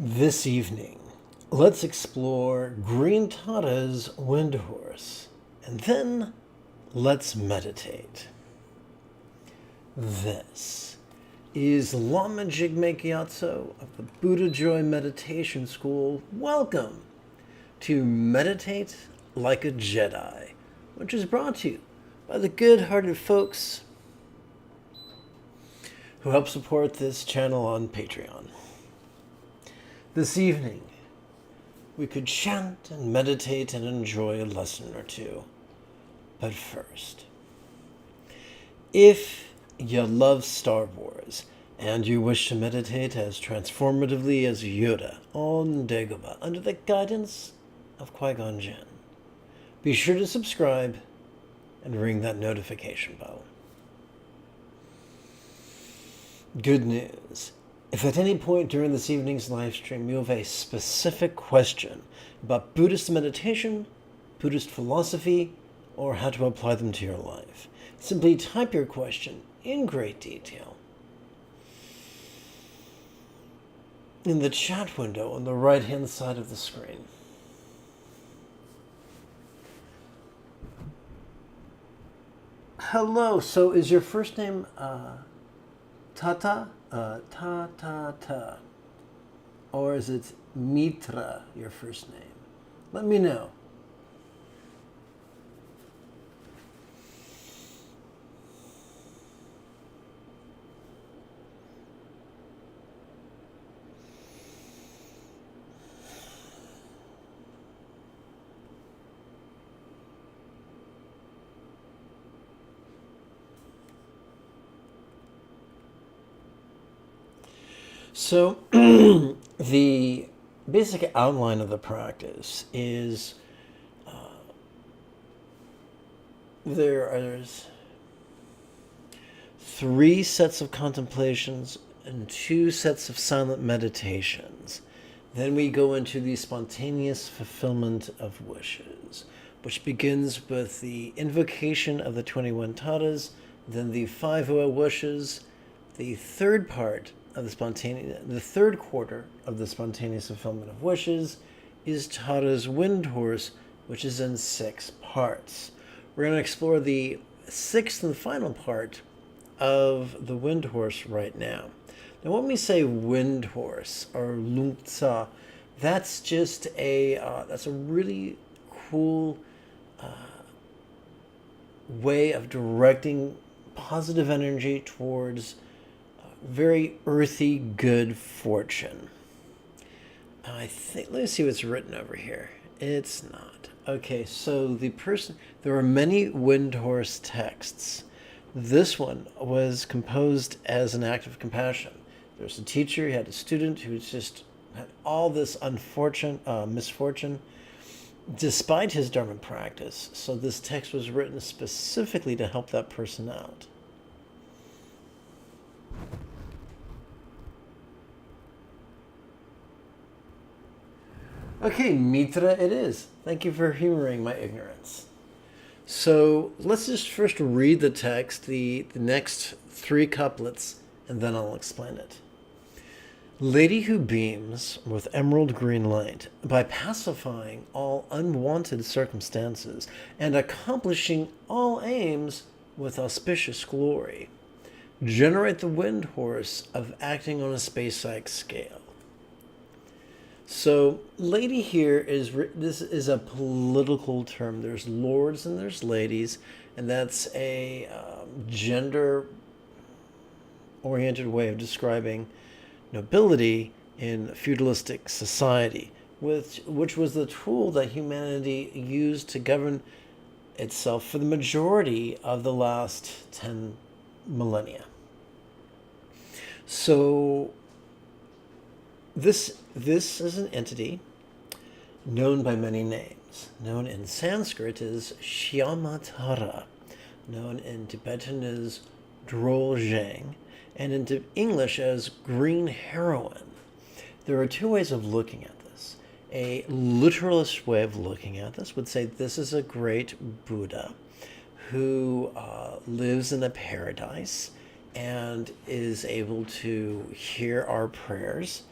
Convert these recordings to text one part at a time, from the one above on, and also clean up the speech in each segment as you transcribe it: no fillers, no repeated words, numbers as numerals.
This evening, let's explore Green Tata's Windhorse, and then let's meditate. This is Lama Jigme Gyatso of the Buddha Joy Meditation School. Welcome to Meditate Like a Jedi, which is brought to you by the good-hearted folks who help support this channel on Patreon. This evening, we could chant and meditate and enjoy a lesson or two. But first, if you love Star Wars and you wish to meditate as transformatively as Yoda on Dagobah under the guidance of Qui-Gon Jinn, be sure to subscribe and ring that notification bell. Good news. If at any point during this evening's live stream you have a specific question about Buddhist meditation, Buddhist philosophy, or how to apply them to your life, simply type your question in great detail in the chat window on the right-hand side of the screen. Hello, so is your first name Tata? Ta. Or is it Mitra, your first name? Let me know. So, the basic outline of the practice is there's 3 sets of contemplations and 2 sets of silent meditations. Then we go into the spontaneous fulfillment of wishes, which begins with the invocation of the 21 tatas, then the 5 wishes, the third part of the third quarter of the spontaneous fulfillment of wishes is Tata's Windhorse, which is in 6 parts. We're going to explore the 6th and final part of the Windhorse right now. Now, when we say Windhorse or Lungtsa, that's just that's a really cool way of directing positive energy towards very earthy, good fortune. I think, let me see what's written over here. It's not. Okay, so there are many Windhorse texts. This one was composed as an act of compassion. There's a teacher, he had a student who just had all this misfortune despite his Dharma practice. So this text was written specifically to help that person out. Okay, Mitra it is. Thank you for humoring my ignorance. So let's just first read the text, the next 3 couplets, and then I'll explain it. Lady who beams with emerald green light by pacifying all unwanted circumstances and accomplishing all aims with auspicious glory, generate the Windhorse of acting on a space-like scale. So, lady here this is a political term. There's lords and there's ladies, and that's a gender-oriented way of describing nobility in feudalistic society, which was the tool that humanity used to govern itself for the majority of the last 10 millennia. So, This is an entity known by many names. Known in Sanskrit as Shyamatara, known in Tibetan as Drol Zhang, and in English as Green Heroine. There are 2 ways of looking at this. A literalist way of looking at this would say this is a great Buddha who lives in a paradise and is able to hear our prayers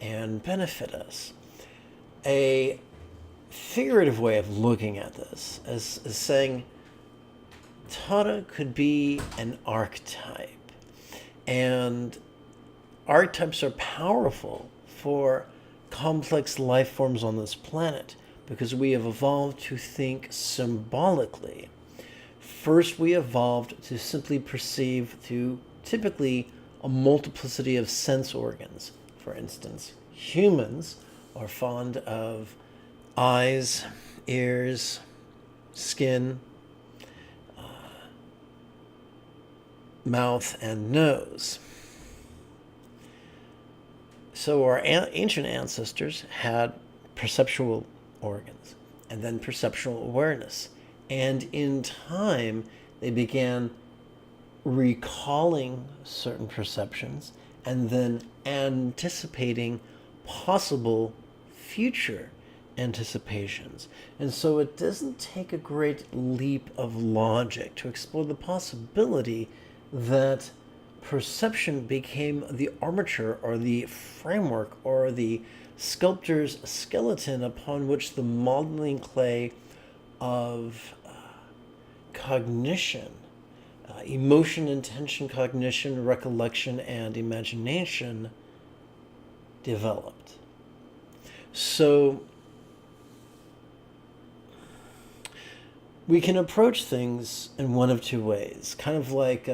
and benefit us. A figurative way of looking at this is saying Tara could be an archetype, and archetypes are powerful for complex life forms on this planet because we have evolved to think symbolically. First, we evolved to simply perceive through typically a multiplicity of sense organs. For instance, humans are fond of eyes, ears, skin, mouth, and nose. So our ancient ancestors had perceptual organs and then perceptual awareness. And in time, they began recalling certain perceptions and then anticipating possible future anticipations. And so it doesn't take a great leap of logic to explore the possibility that perception became the armature or the framework or the sculptor's skeleton upon which the modeling clay of cognition, emotion, intention, cognition, recollection, and imagination developed. So we can approach things in one of two ways, kind of like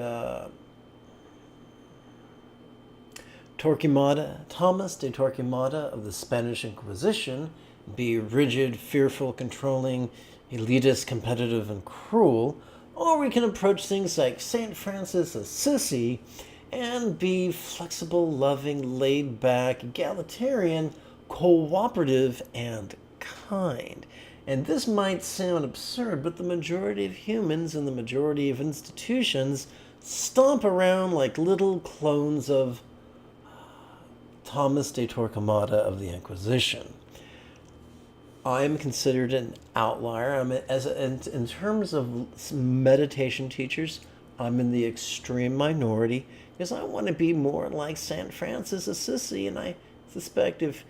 Torquemada, Thomas de Torquemada of the Spanish Inquisition, be rigid, fearful, controlling, elitist, competitive, and cruel, or we can approach things like St. Francis Assisi and be flexible, loving, laid back, egalitarian, cooperative, and kind. And this might sound absurd, but the majority of humans and the majority of institutions stomp around like little clones of Thomas de Torquemada of the Inquisition. I am considered an outlier. In terms of meditation teachers, I'm in the extreme minority because I want to be more like St. Francis Assisi, and I suspect if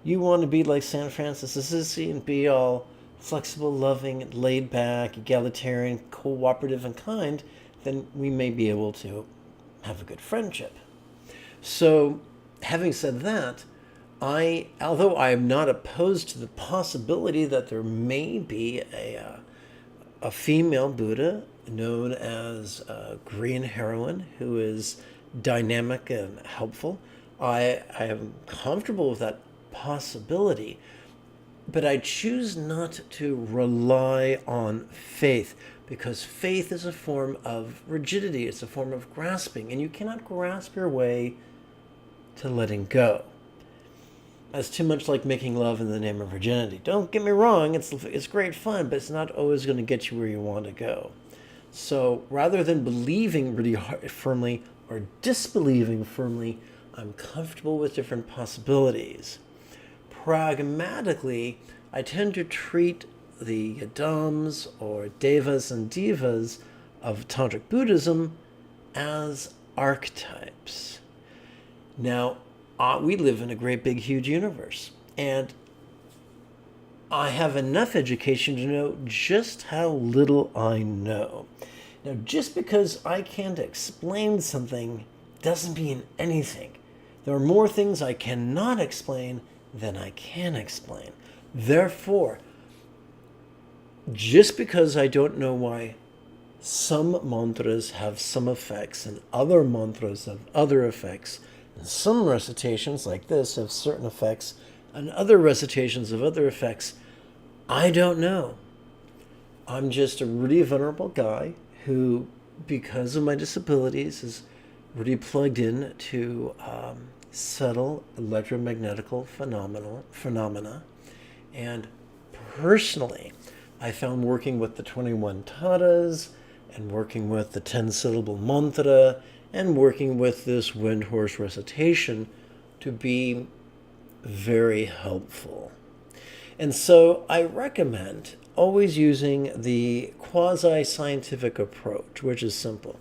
you want to be like St. Francis Assisi and be all flexible, loving, laid back, egalitarian, cooperative, and kind, then we may be able to have a good friendship. So, having said that, although I am not opposed to the possibility that there may be a female Buddha known as a green heroine who is dynamic and helpful, I am comfortable with that possibility. But I choose not to rely on faith, because faith is a form of rigidity. It's a form of grasping, and you cannot grasp your way to letting go. That's too much like making love in the name of virginity. Don't get me wrong, it's great fun, but it's not always going to get you where you want to go. So rather than believing really firmly or disbelieving firmly, I'm comfortable with different possibilities. Pragmatically, I tend to treat the Yadams or Devas and Divas of Tantric Buddhism as archetypes. Now, we live in a great big huge universe, and I have enough education to know just how little I know. Now, just because I can't explain something doesn't mean anything. There are more things I cannot explain than I can explain. Therefore, just because I don't know why some mantras have some effects and other mantras have other effects, and some recitations like this have certain effects and other recitations have other effects, I don't know. I'm just a really vulnerable guy who, because of my disabilities, is really plugged in to subtle electromagnetical phenomena. And personally, I found working with the 21 taras and working with the 10-syllable mantra and working with this Windhorse recitation to be very helpful. And so I recommend always using the quasi-scientific approach, which is simple.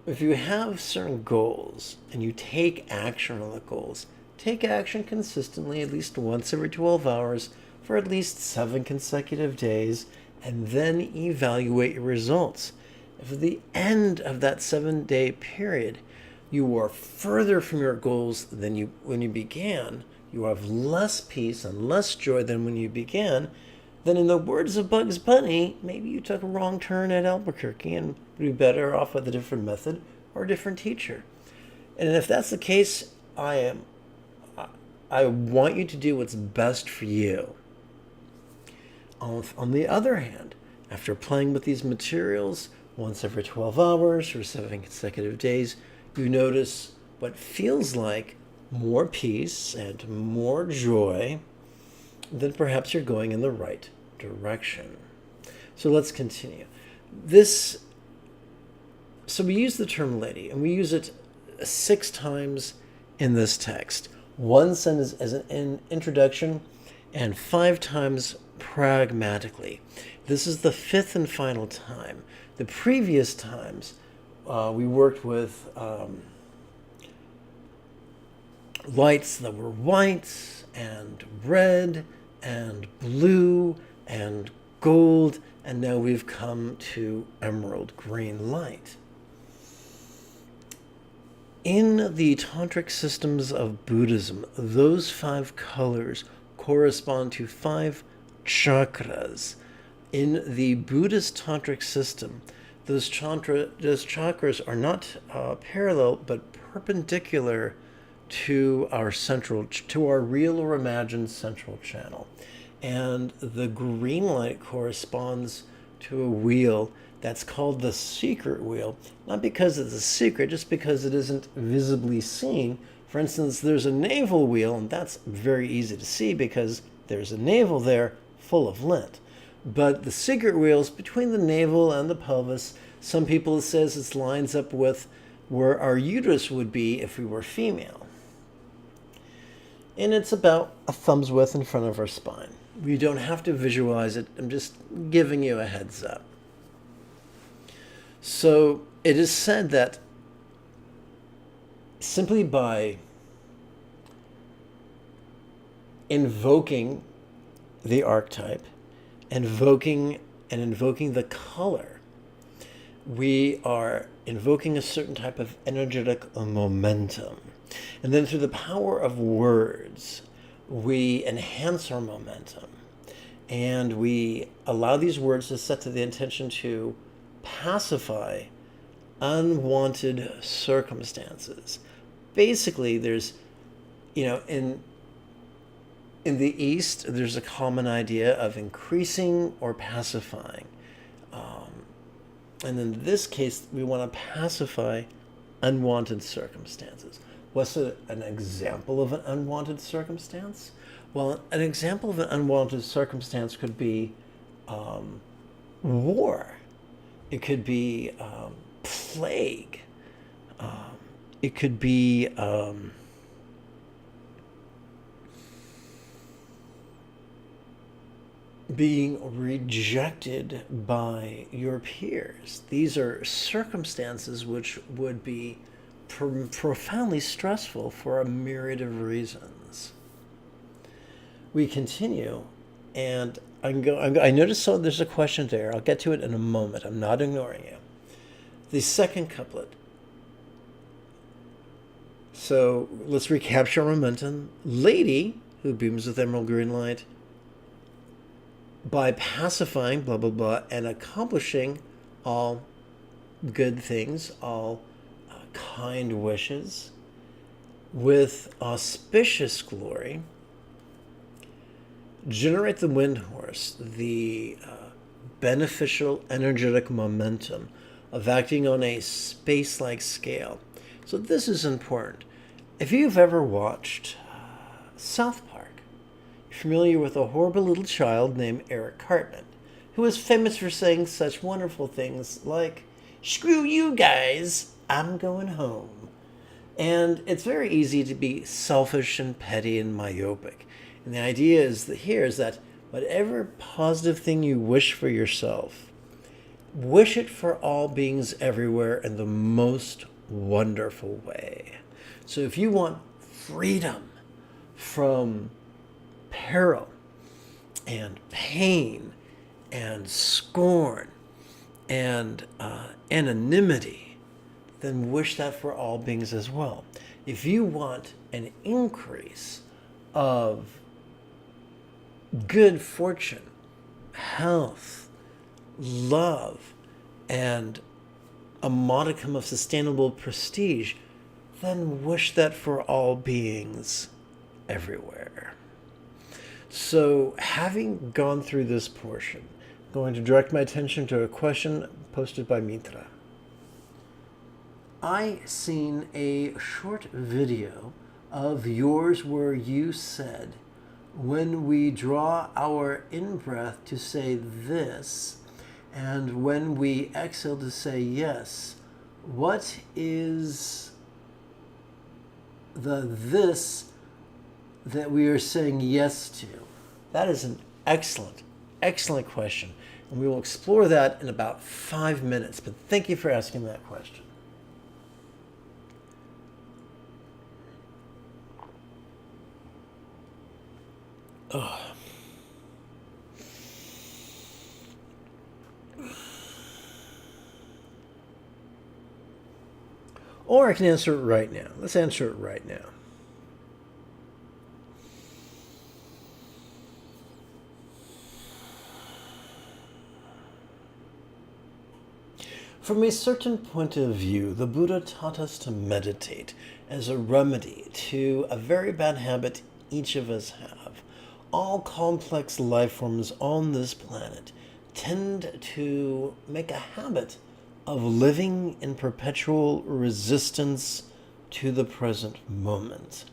if you have certain goals and you take action on the goals, take action consistently at least once every 12 hours for at least 7 consecutive days, and then evaluate your results. If at the end of that 7-day period you are further from your goals than when you began, you have less peace and less joy than when you began, then in the words of Bugs Bunny, maybe you took a wrong turn at Albuquerque and would be better off with a different method or a different teacher. And if that's the case, I want you to do what's best for you. On the other hand, after playing with these materials once every 12 hours for 7 consecutive days, you notice what feels like more peace and more joy, then perhaps you're going in the right direction. So let's continue. So we use the term lady, and we use it 6 times in this text. Once as an introduction, and 5 times pragmatically. This is the 5th and final time. The previous times, we worked with lights that were white and red and blue and gold, and now we've come to emerald green light. In the tantric systems of Buddhism, those 5 colors correspond to 5 chakras. In the Buddhist tantric system, those chakras are not parallel but perpendicular to our real or imagined central channel. And the green light corresponds to a wheel that's called the secret wheel, not because it's a secret, just because it isn't visibly seen. For instance, there's a navel wheel, and that's very easy to see because there's a navel there full of lint. But the secret wheel's between the navel and the pelvis. Some people says it lines up with where our uterus would be if we were female. And it's about a thumb's width in front of our spine. You don't have to visualize it. I'm just giving you a heads up. So it is said that simply by invoking the archetype, invoking the color, we are invoking a certain type of energetic momentum. And then through the power of words, we enhance our momentum. And we allow these words to set to the intention to pacify unwanted circumstances. Basically, there's, in the East, there's a common idea of increasing or pacifying. And in this case, we want to pacify unwanted circumstances. What's an example of an unwanted circumstance? Well, an example of an unwanted circumstance could be war. It could be plague. It could be being rejected by your peers. These are circumstances which would be profoundly stressful for a myriad of reasons. We continue, and I noticed there's a question there. I'll get to it in a moment. I'm not ignoring you. The second couplet. So let's recapture momentum. Lady, who beams with emerald green light, by pacifying, blah, blah, blah, and accomplishing all good things, all kind wishes, with auspicious glory, generate the Windhorse, the beneficial energetic momentum of acting on a space-like scale. So this is important. If you've ever watched South Park, you're familiar with a horrible little child named Eric Cartman, who is famous for saying such wonderful things like, "Screw you guys, I'm going home." And it's very easy to be selfish and petty and myopic. And the idea is that whatever positive thing you wish for yourself, Wish it for all beings everywhere in the most wonderful way. So if you want freedom from peril and pain and scorn and anonymity, then wish that for all beings as well. If you want an increase of good fortune, health, love, and a modicum of sustainable prestige, then wish that for all beings everywhere. So, having gone through this portion, I'm going to direct my attention to a question posted by Mitra. I seen a short video of yours where you said, when we draw our in-breath to say this, and when we exhale to say yes, what is the this that we are saying yes to? That is an excellent, excellent question. And we will explore that in about 5 minutes. But thank you for asking that question. Oh. Or I can answer it right now. Let's answer it right now. From a certain point of view, the Buddha taught us to meditate as a remedy to a very bad habit each of us have. All complex life forms on this planet tend to make a habit of living in perpetual resistance to the present moment.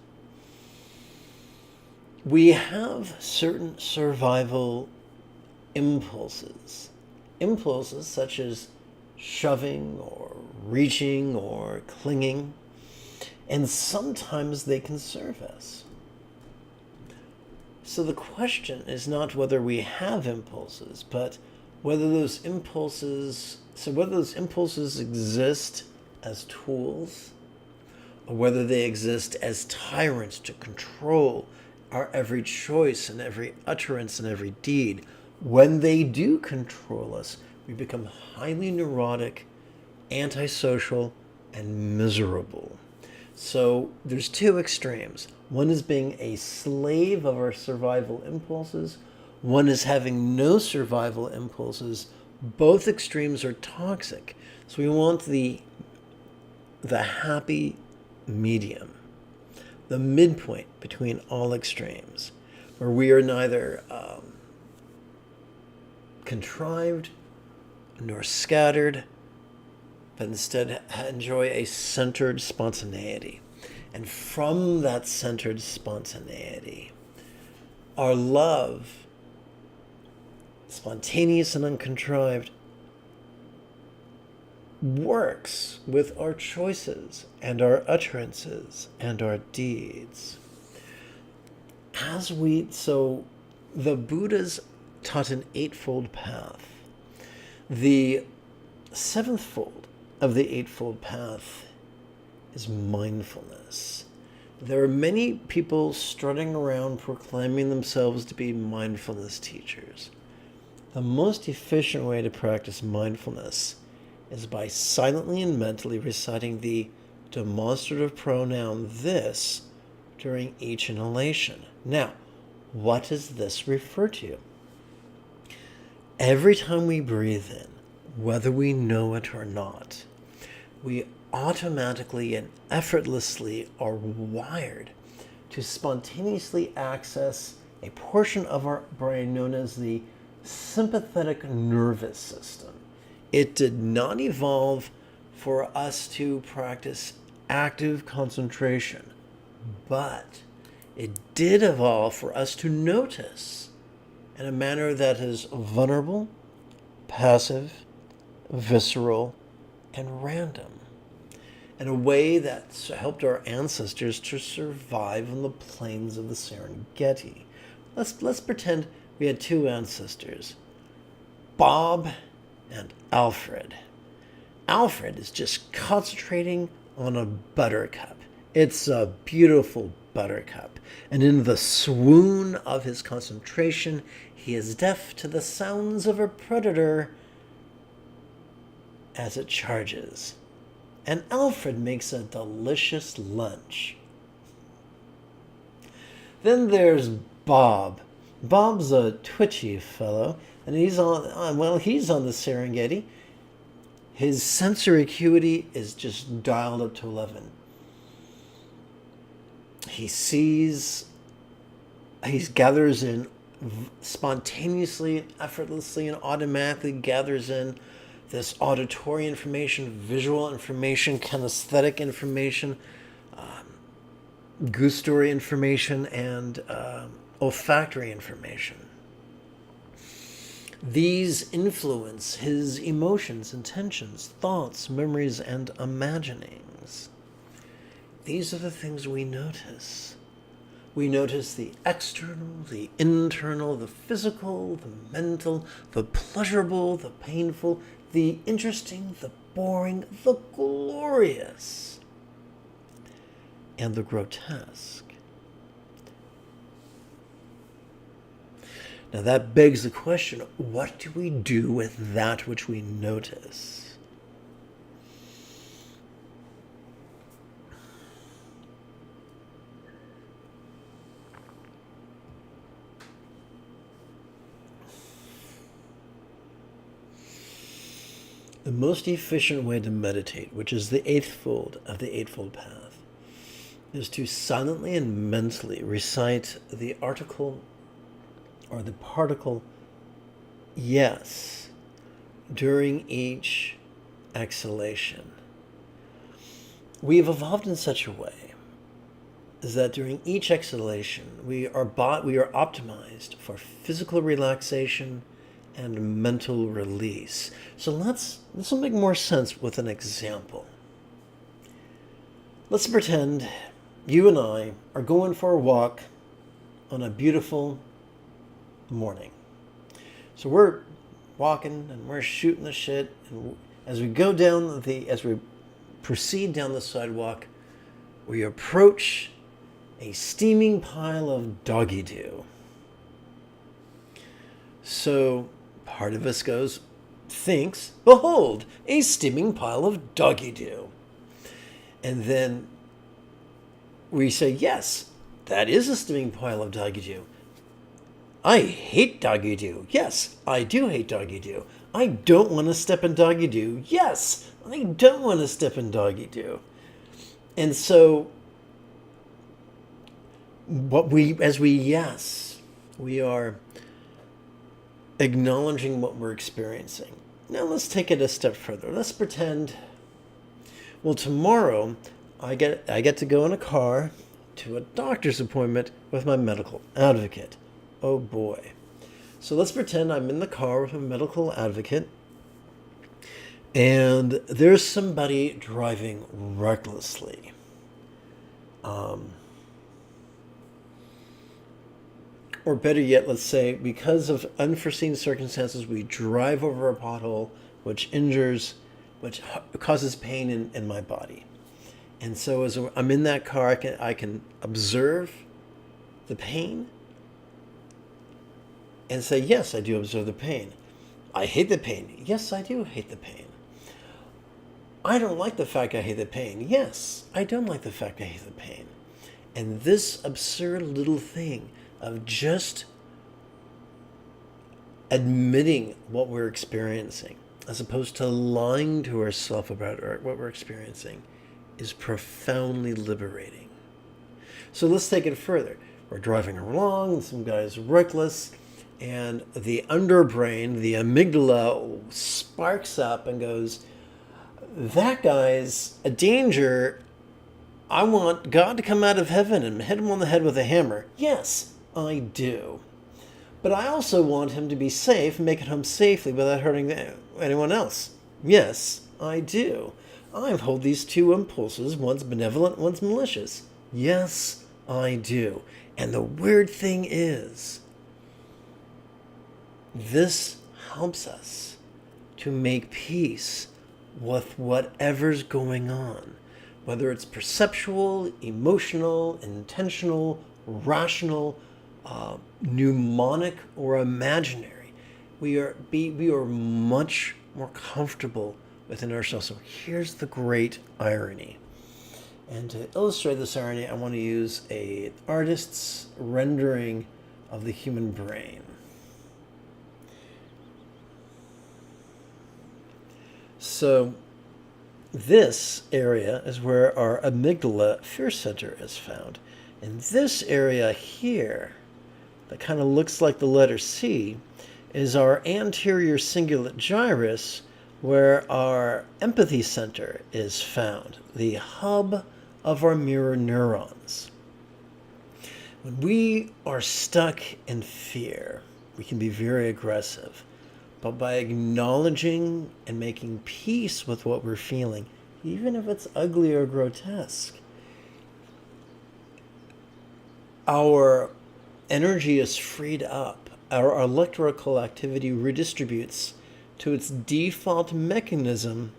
We have certain survival impulses. Impulses such as shoving or reaching or clinging, and sometimes they can serve us. So the question is not whether we have impulses, but whether those impulses exist as tools, or whether they exist as tyrants to control our every choice and every utterance and every deed. When they do control us, we become highly neurotic, antisocial, and miserable. So there's two extremes. One is being a slave of our survival impulses. One is having no survival impulses. Both extremes are toxic. So we want the happy medium, the midpoint between all extremes, where we are neither contrived nor scattered, but instead enjoy a centered spontaneity. And from that centered spontaneity, our love, spontaneous and uncontrived, works with our choices and our utterances and our deeds. So the Buddhas taught an eightfold path. The seventh fold of the eightfold path is mindfulness. There are many people strutting around proclaiming themselves to be mindfulness teachers. The most efficient way to practice mindfulness is by silently and mentally reciting the demonstrative pronoun this during each inhalation. Now, what does this refer to? Every time we breathe in, whether we know it or not, we automatically and effortlessly are wired to spontaneously access a portion of our brain known as the sympathetic nervous system. It did not evolve for us to practice active concentration, but it did evolve for us to notice in a manner that is vulnerable, passive, visceral, and random, in a way that helped our ancestors to survive on the plains of the Serengeti. Let's pretend we had two ancestors, Bob and Alfred. Alfred is just concentrating on a buttercup. It's a beautiful buttercup. And in the swoon of his concentration, he is deaf to the sounds of a predator as it charges. And Alfred makes a delicious lunch. Then there's Bob. Bob's a twitchy fellow, and he's on the Serengeti. His sensory acuity is just dialed up to 11. He gathers in spontaneously, effortlessly, and automatically gathers in this auditory information, visual information, kinesthetic information, gustatory information, and olfactory information. These influence his emotions, intentions, thoughts, memories, and imaginings. These are the things we notice. We notice the external, the internal, the physical, the mental, the pleasurable, the painful, the interesting, the boring, the glorious, and the grotesque. Now that begs the question, what do we do with that which we notice? The most efficient way to meditate, which is the eighth fold of the Eightfold Path, is to silently and mentally recite the article or the particle yes during each exhalation. We have evolved in such a way that during each exhalation we are optimized for physical relaxation and mental release. So this will make more sense with an example. Let's pretend you and I are going for a walk on a beautiful morning. So we're walking and we're shooting the shit, and as we proceed down the sidewalk, we approach a steaming pile of doggy doo. So part of us thinks, behold, a steaming pile of doggy doo. And then we say, yes, that is a steaming pile of doggy doo. I hate doggy doo. Yes, I do hate doggy doo. I don't want to step in doggy doo. Yes, I don't want to step in doggy doo. And so we are acknowledging what we're experiencing. Now let's take it a step further. Let's pretend, well, tomorrow I get to go in a car to a doctor's appointment with my medical advocate. Oh boy. So let's pretend I'm in the car with a medical advocate and there's somebody driving recklessly. Or better yet, let's say, because of unforeseen circumstances, we drive over a pothole, which causes pain in my body. And so as I'm in that car, I can observe the pain and say, yes, I do observe the pain. I hate the pain. Yes, I do hate the pain. I don't like the fact I hate the pain. Yes, I don't like the fact I hate the pain. And this absurd little thing of just admitting what we're experiencing, as opposed to lying to ourselves about what we're experiencing, is profoundly liberating. So let's take it further. We're driving along, and some guy's reckless, and the underbrain, the amygdala, sparks up and goes, that guy's a danger. I want God to come out of heaven and hit him on the head with a hammer. Yes, I do. But I also want him to be safe and make it home safely without hurting anyone else. Yes, I do. I hold these two impulses, one's benevolent, one's malicious. Yes, I do. And the weird thing is, this helps us to make peace with whatever's going on, whether it's perceptual, emotional, intentional, rational, mnemonic, or imaginary. We are much more comfortable within ourselves. So here's the great irony. And to illustrate this irony, I want to use an artist's rendering of the human brain. So this area is where our amygdala fear center is found. And this area here, that kind of looks like the letter C, is our anterior cingulate gyrus, where our empathy center is found, the hub of our mirror neurons. When we are stuck in fear, we can be very aggressive. But by acknowledging and making peace with what we're feeling, even if it's ugly or grotesque, our energy is freed up. Our electrical activity redistributes to its default mechanism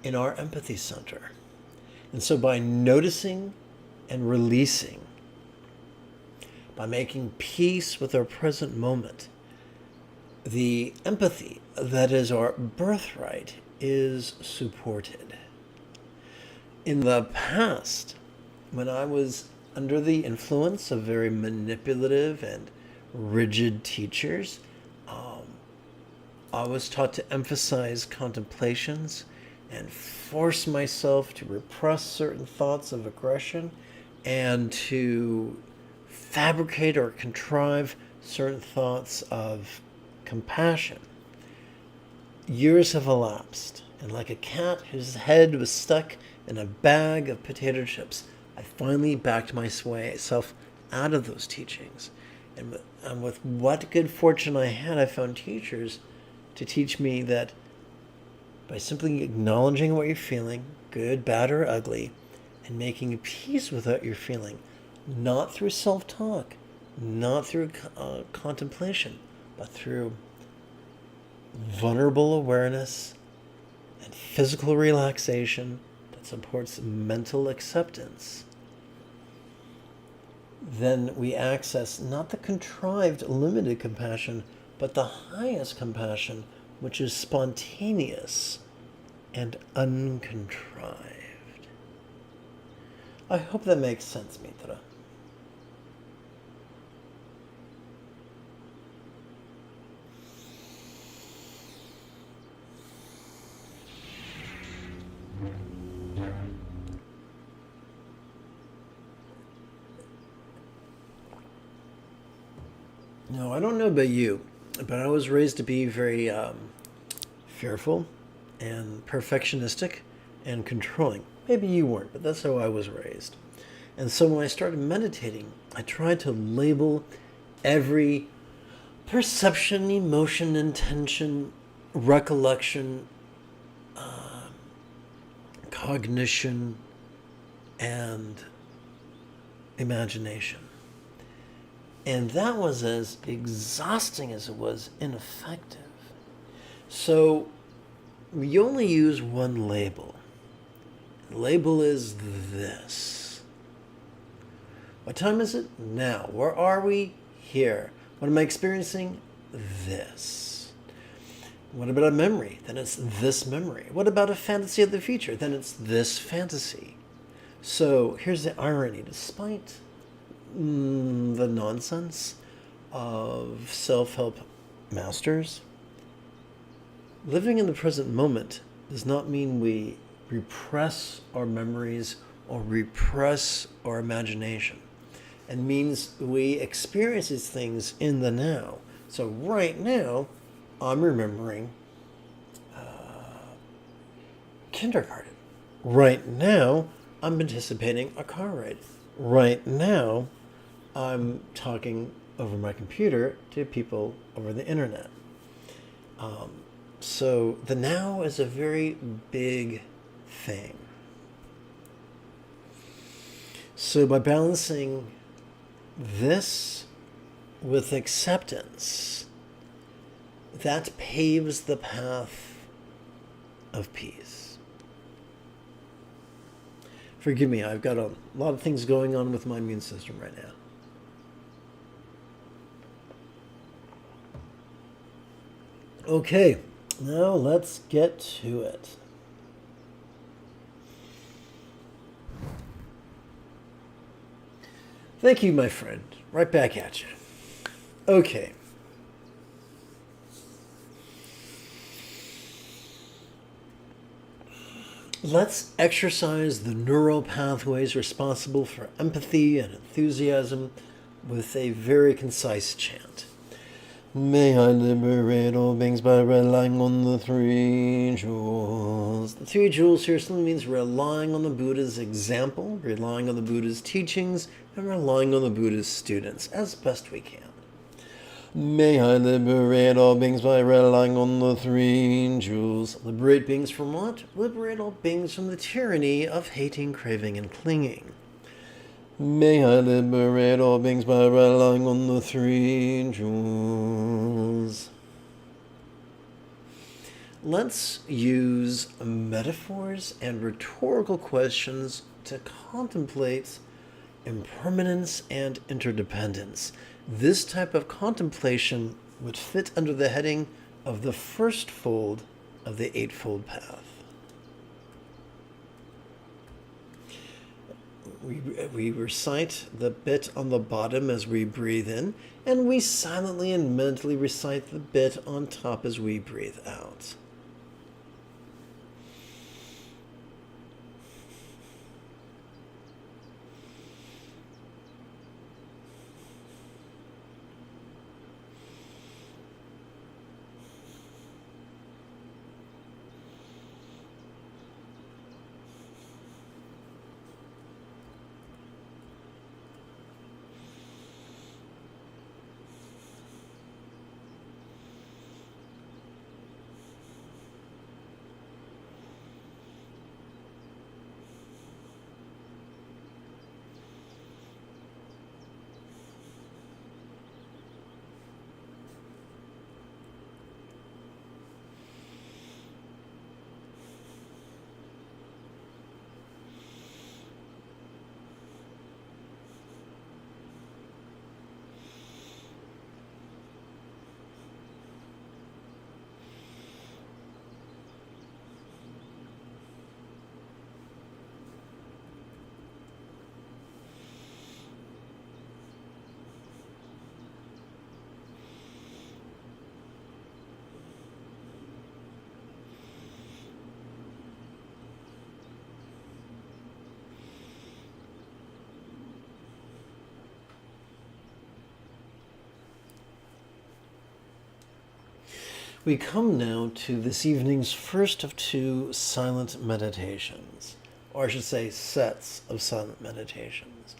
in our empathy center. And so by noticing and releasing, by making peace with our present moment, the empathy that is our birthright is supported. In the past, when I was under the influence of very manipulative and rigid teachers, I was taught to emphasize contemplations and force myself to repress certain thoughts of aggression and to fabricate or contrive certain thoughts of compassion. Years have elapsed, and like a cat whose head was stuck in a bag of potato chips, I finally backed myself out of those teachings. And with what good fortune I had, I found teachers to teach me that by simply acknowledging what you're feeling, good, bad, or ugly, and making peace with what you're feeling, not through self-talk, not through contemplation, but through vulnerable awareness and physical relaxation that supports mental acceptance, then we access not the contrived, limited compassion, but the highest compassion, which is spontaneous and uncontrived. I hope that makes sense, Mitra. No, I don't know about you, but I was raised to be very fearful and perfectionistic and controlling. Maybe you weren't, but that's how I was raised. And so when I started meditating, I tried to label every perception, emotion, intention, recollection, cognition, and imagination. And that was as exhausting as it was ineffective. So we only use one label. The label is this. What time is it? Now. Where are we? Here. What am I experiencing? This. What about a memory? Then it's this memory. What about a fantasy of the future? Then it's this fantasy. So here's the irony. Despite the nonsense of self-help masters, living in the present moment does not mean we repress our memories or repress our imagination. It means we experience these things in the now. So right now, I'm remembering kindergarten. Right now, I'm anticipating a car ride. Right now, I'm talking over my computer to people over the internet. So the now is a very big thing. So by balancing this with acceptance, that paves the path of peace. Forgive me, I've got a lot of things going on with my immune system right now. Okay, now let's get to it. Thank you, my friend. Right back at you. Okay. Let's exercise the neural pathways responsible for empathy and enthusiasm with a very concise chant. May I liberate all beings by relying on the three jewels. The three jewels here simply means relying on the Buddha's example, relying on the Buddha's teachings, and relying on the Buddha's students as best we can. May I liberate all beings by relying on the three jewels. Liberate beings from what? Liberate all beings from the tyranny of hating, craving, and clinging. May I liberate all beings by relying on the three jewels. Let's use metaphors and rhetorical questions to contemplate impermanence and interdependence. This type of contemplation would fit under the heading of the first fold of the Eightfold Path. We recite the bit on the bottom as we breathe in, and we silently and mentally recite the bit on top as we breathe out. We come now to this evening's first of two silent meditations, or I should say sets of silent meditations.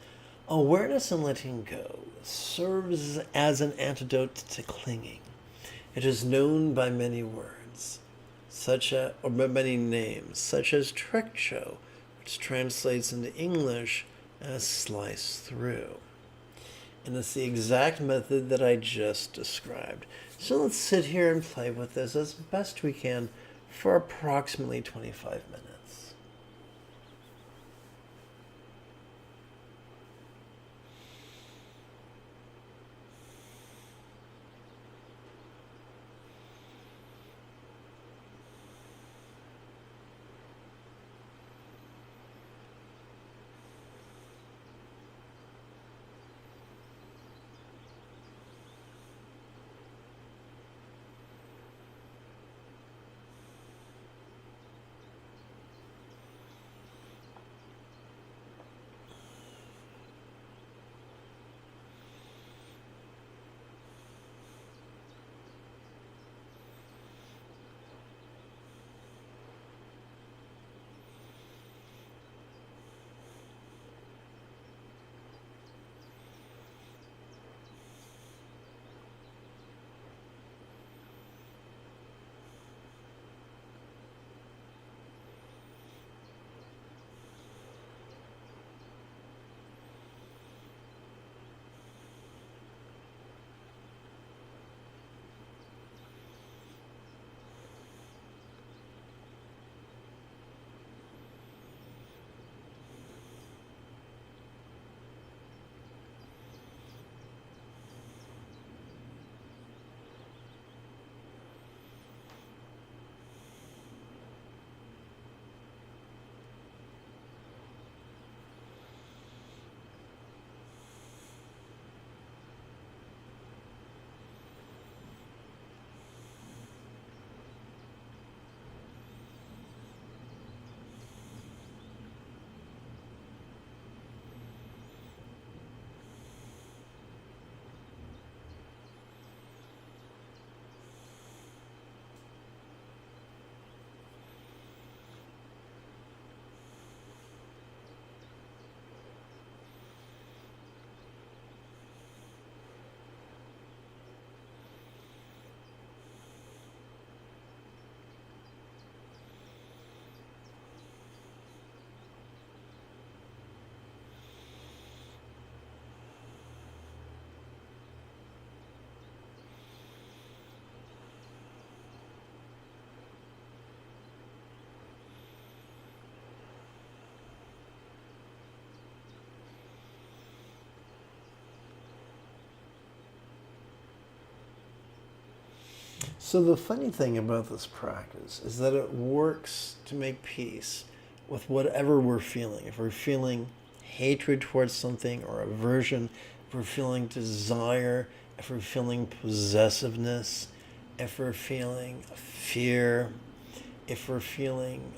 Awareness and letting go serves as an antidote to clinging. It is known by many words, or by many names, such as trekcho, which translates into English as slice through. And it's the exact method that I just described. So let's sit here and play with this as best we can for approximately 25 minutes. So the funny thing about this practice is that it works to make peace with whatever we're feeling. If we're feeling hatred towards something or aversion, if we're feeling desire, if we're feeling possessiveness, if we're feeling fear, if we're feeling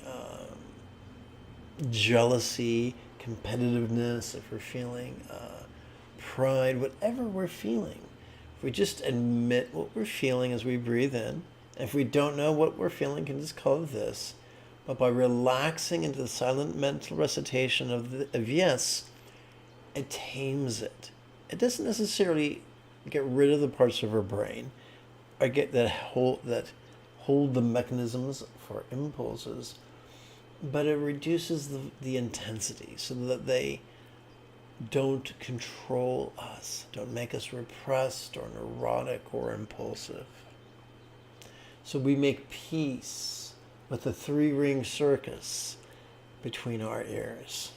jealousy, competitiveness, if we're feeling pride, whatever we're feeling, if we just admit what we're feeling as we breathe in, if we don't know what we're feeling, can just call it this. But by relaxing into the silent mental recitation of yes, it tames it. It doesn't necessarily get rid of the parts of our brain or get that hold the mechanisms for impulses, but it reduces the intensity so that they don't control us, don't make us repressed or neurotic or impulsive. So we make peace with the three-ring circus between our ears.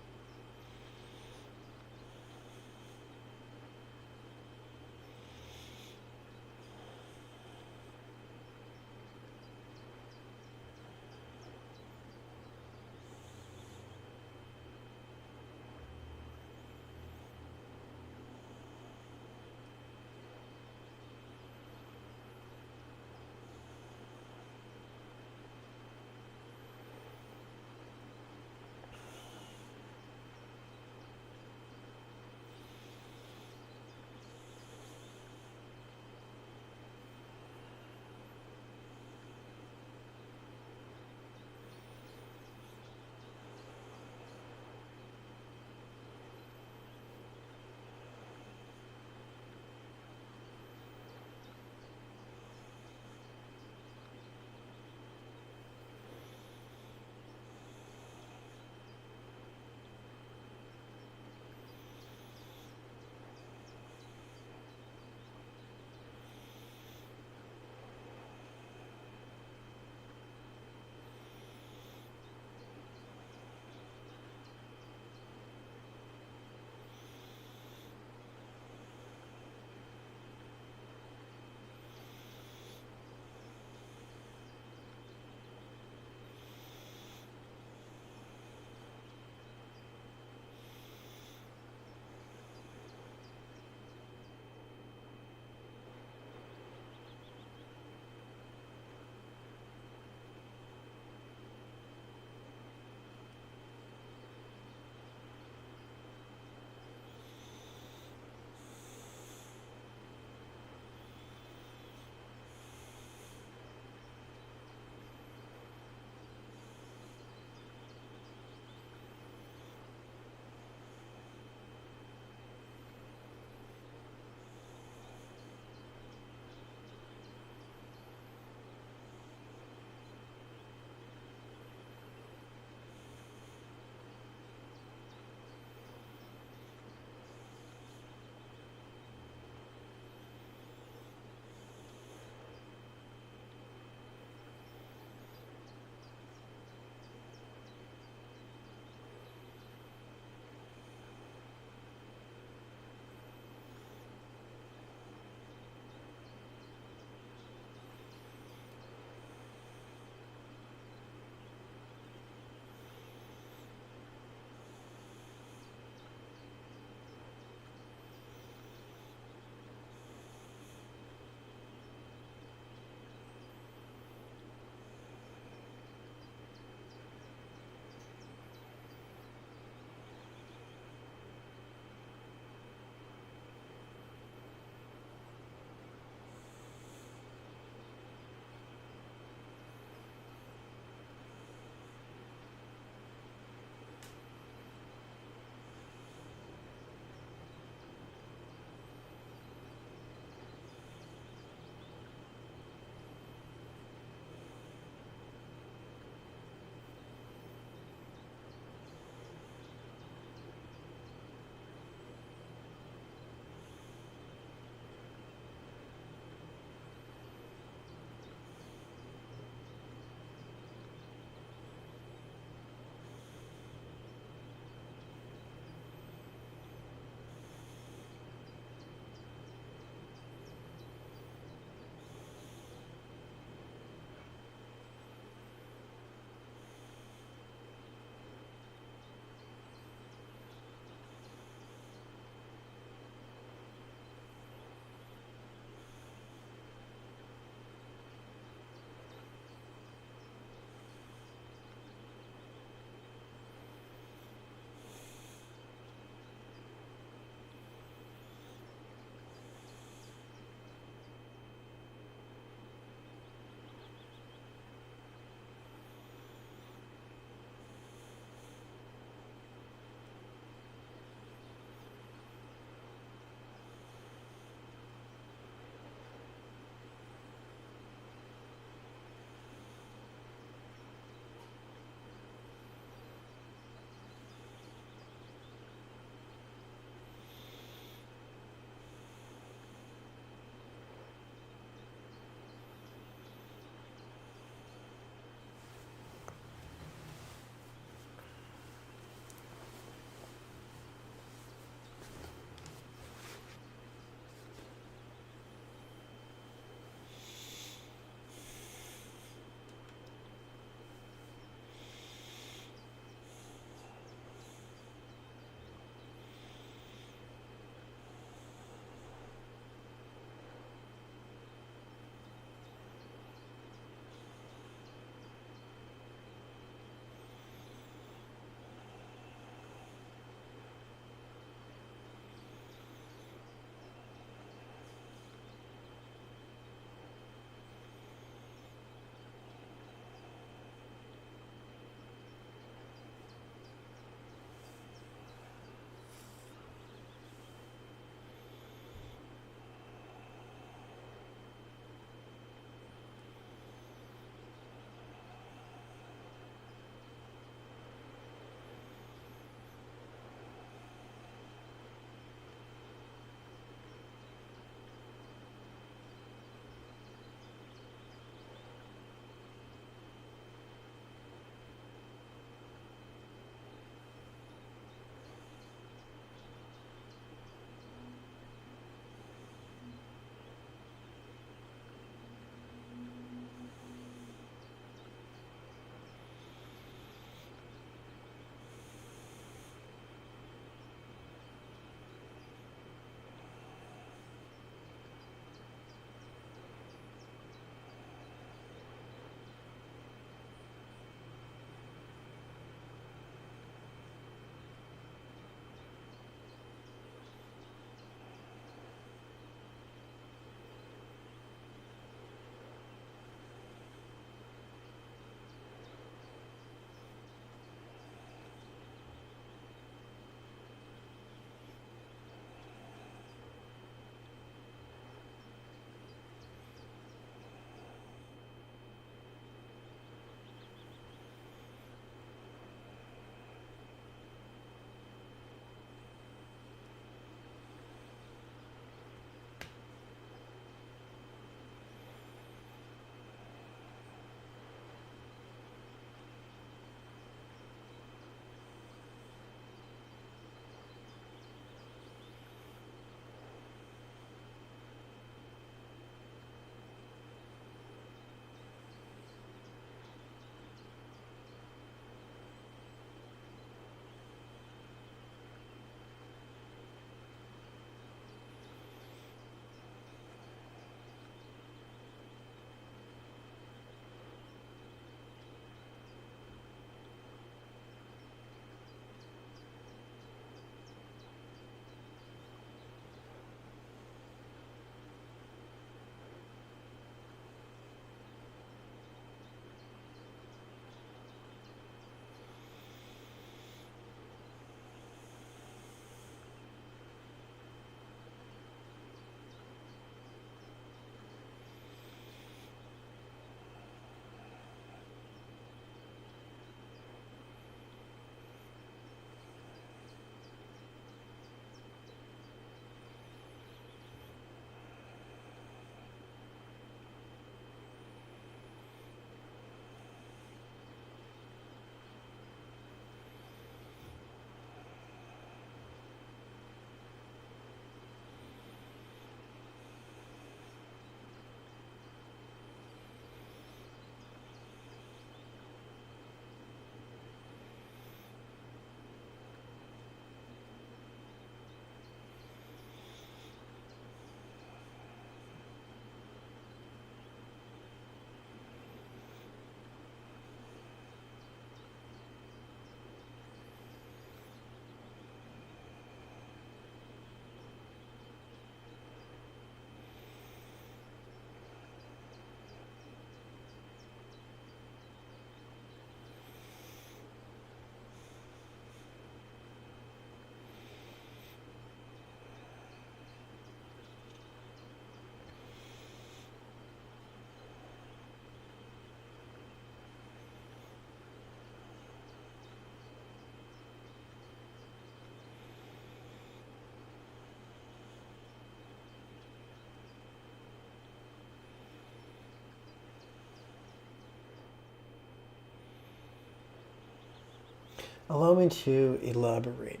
Allow me to elaborate.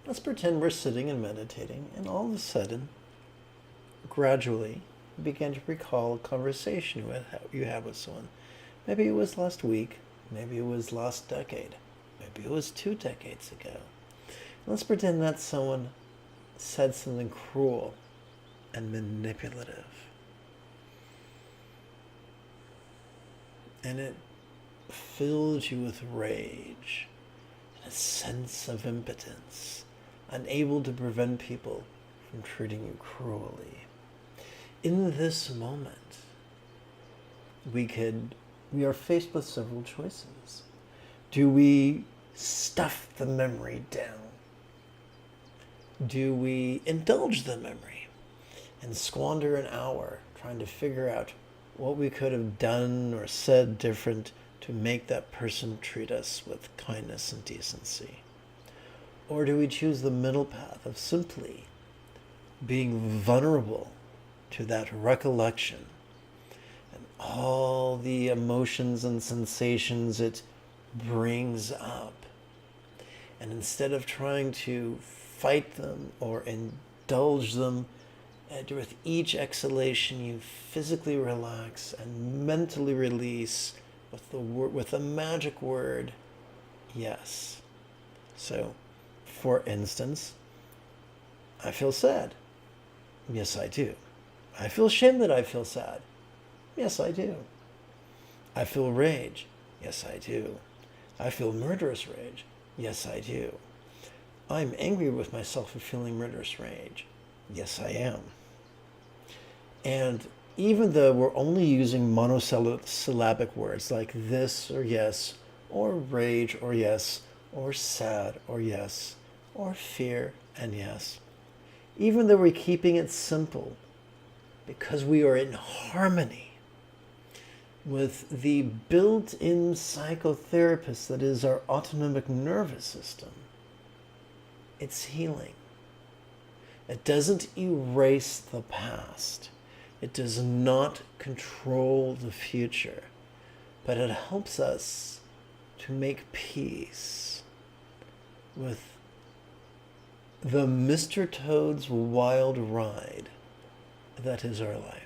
Let's pretend we're sitting and meditating, and all of a sudden, gradually, you begin to recall a conversation you had with someone. Maybe it was last week, maybe it was last decade, maybe it was 2 decades ago. Let's pretend that someone said something cruel and manipulative. And it filled you with rage and a sense of impotence, unable to prevent people from treating you cruelly. In this moment, we are faced with several choices. Do we stuff the memory down? Do we indulge the memory and squander an hour trying to figure out what we could have done or said different to make that person treat us with kindness and decency? Or do we choose the middle path of simply being vulnerable to that recollection and all the emotions and sensations it brings up? And instead of trying to fight them or indulge them, with each exhalation you physically relax and mentally release with the magic word, yes. So, for instance, I feel sad. Yes, I do. I feel shame that I feel sad. Yes, I do. I feel rage. Yes, I do. I feel murderous rage. Yes, I do. I'm angry with myself for feeling murderous rage. Yes, I am. And even though we're only using monosyllabic words like this or yes, or rage or yes, or sad or yes, or fear and yes, even though we're keeping it simple, because we are in harmony with the built-in psychotherapist that is our autonomic nervous system, it's healing. It doesn't erase the past. It does not control the future, but it helps us to make peace with the Mr. Toad's wild ride that is our life.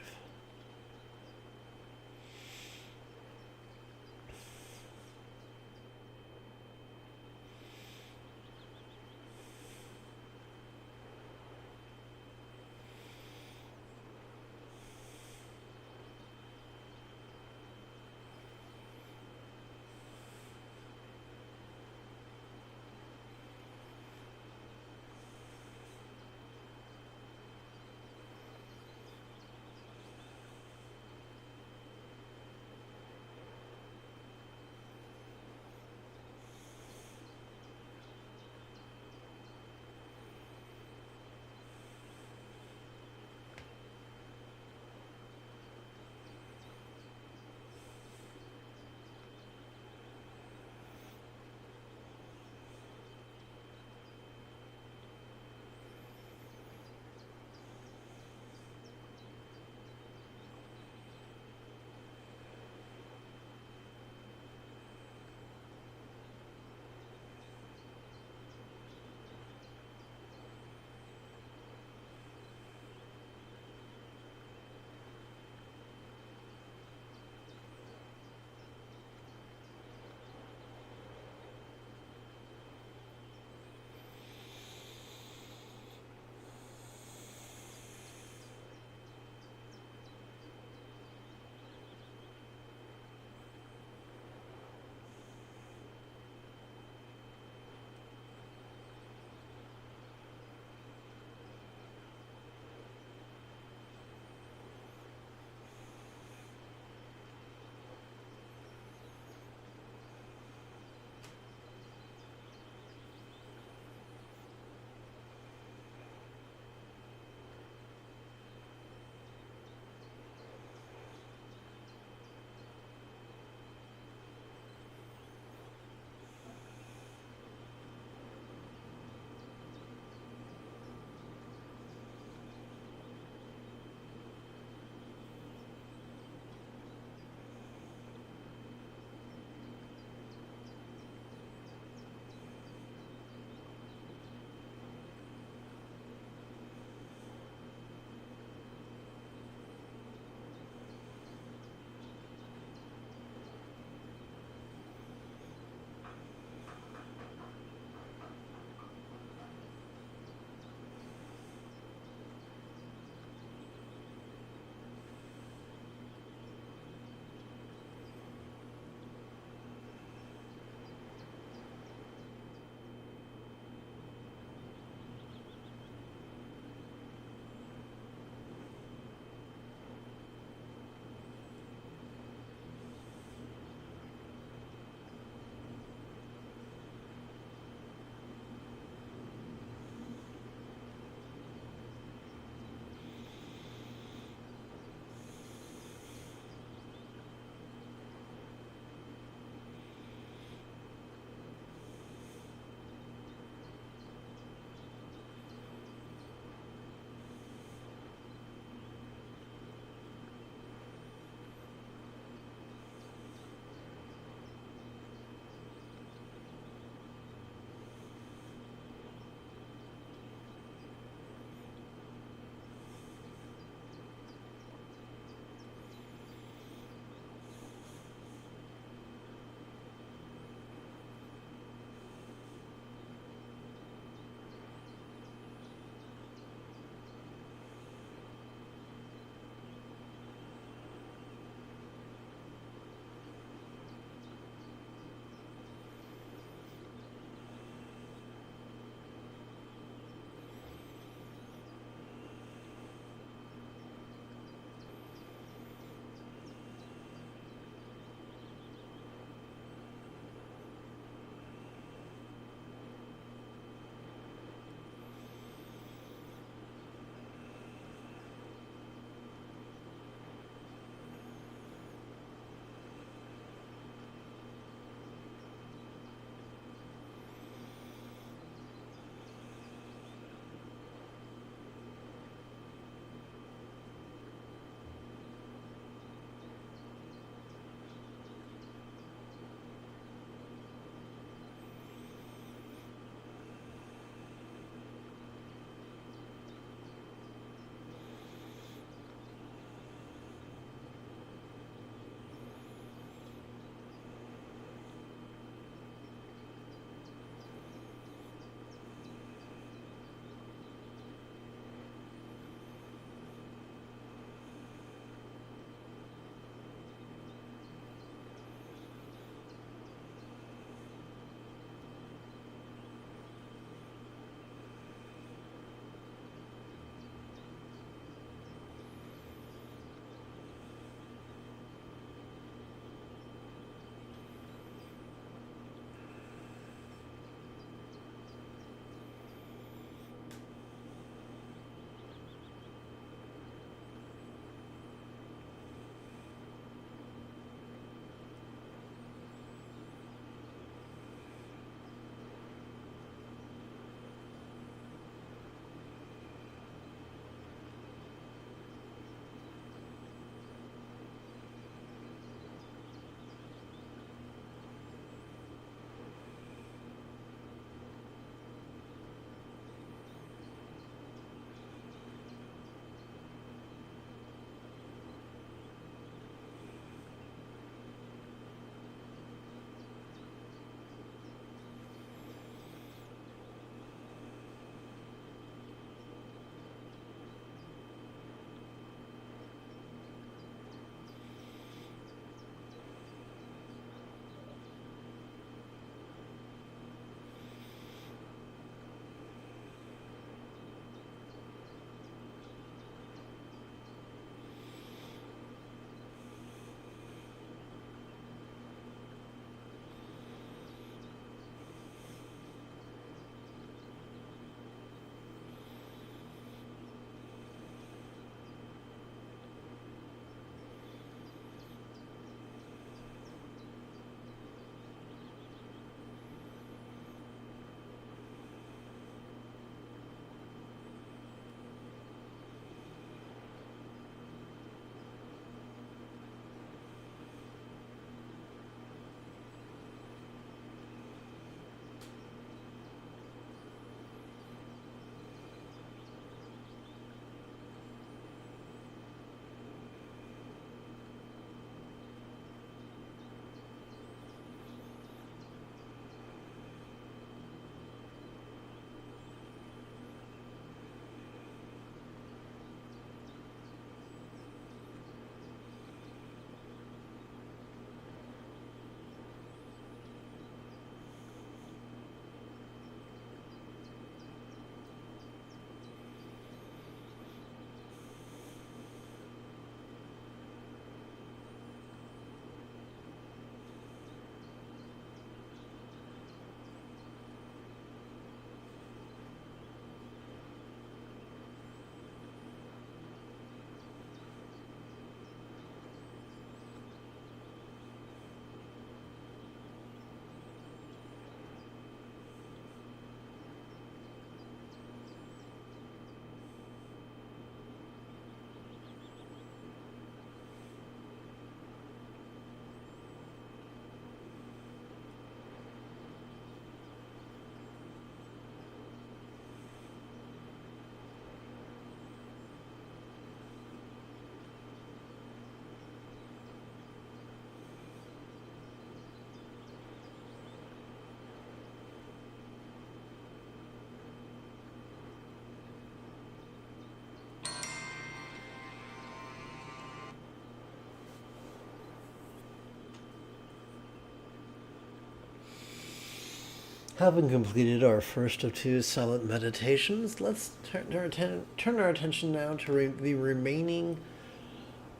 Having completed our first of 2 silent meditations, let's turn our attention now to the remaining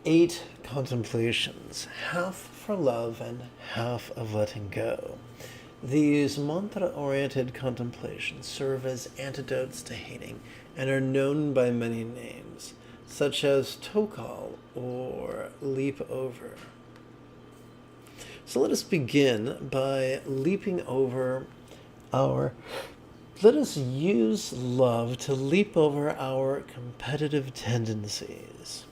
8 contemplations, half for love and half of letting go. These mantra-oriented contemplations serve as antidotes to hating and are known by many names, such as Tokal or leap over. So let us begin by leaping over let us use love to leap over our competitive tendencies.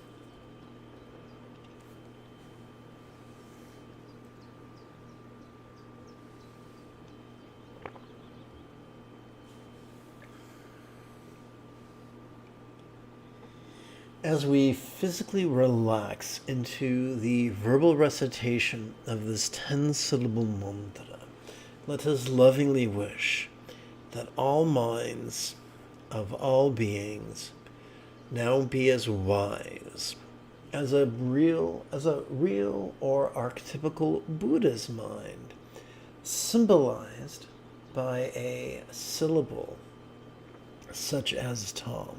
As we physically relax into the verbal recitation of this 10-syllable mantra, let us lovingly wish that all minds of all beings now be as wise as a real or archetypical Buddha's mind, symbolized by a syllable such as Tom.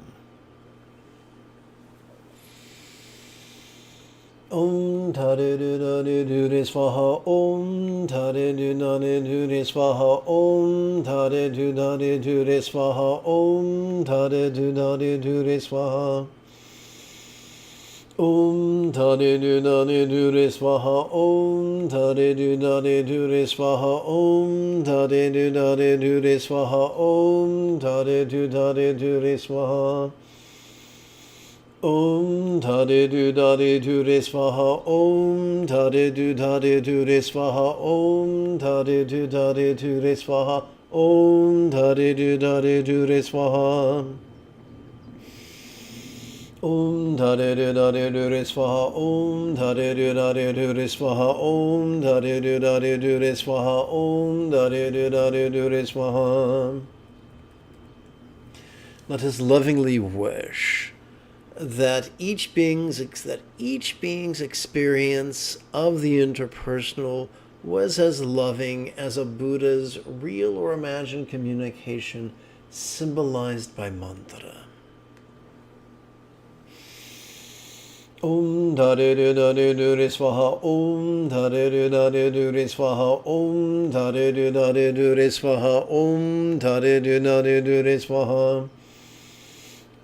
Om Tare Dudare Dure Swaha, Om Tare Dudare Dure Swaha, Om Tare Dudare Dure Swaha, Om Tare Dudare Dure Swaha. Om Tare Dudare Dure Swaha, Om Tare Dudare Dure Swaha, Om Tare Dudare Dure Swaha, Om Tare Dudare Dure Swaha. Om Tare Dudare Dure Swaha, Om Tare Dudare Dure Swaha, Om Tare Dudare Dure Swaha, Om Tare Dudare Dure Swaha. Om Tare Dudare Dure Swaha, Om Tare Dudare Dure Swaha, Om Tare Dudare Dure Swaha, Om Tare Dudare Dure Swaha. Let us lovingly wish that each being's experience of the interpersonal was as loving as a Buddha's real or imagined communication symbolized by mantra. Om Tare Dudare Dure Swaha, Om Tare Dudare Dure Swaha, Om Tare Dudare Dure Swaha, Om Tare Dudare Dure Swaha.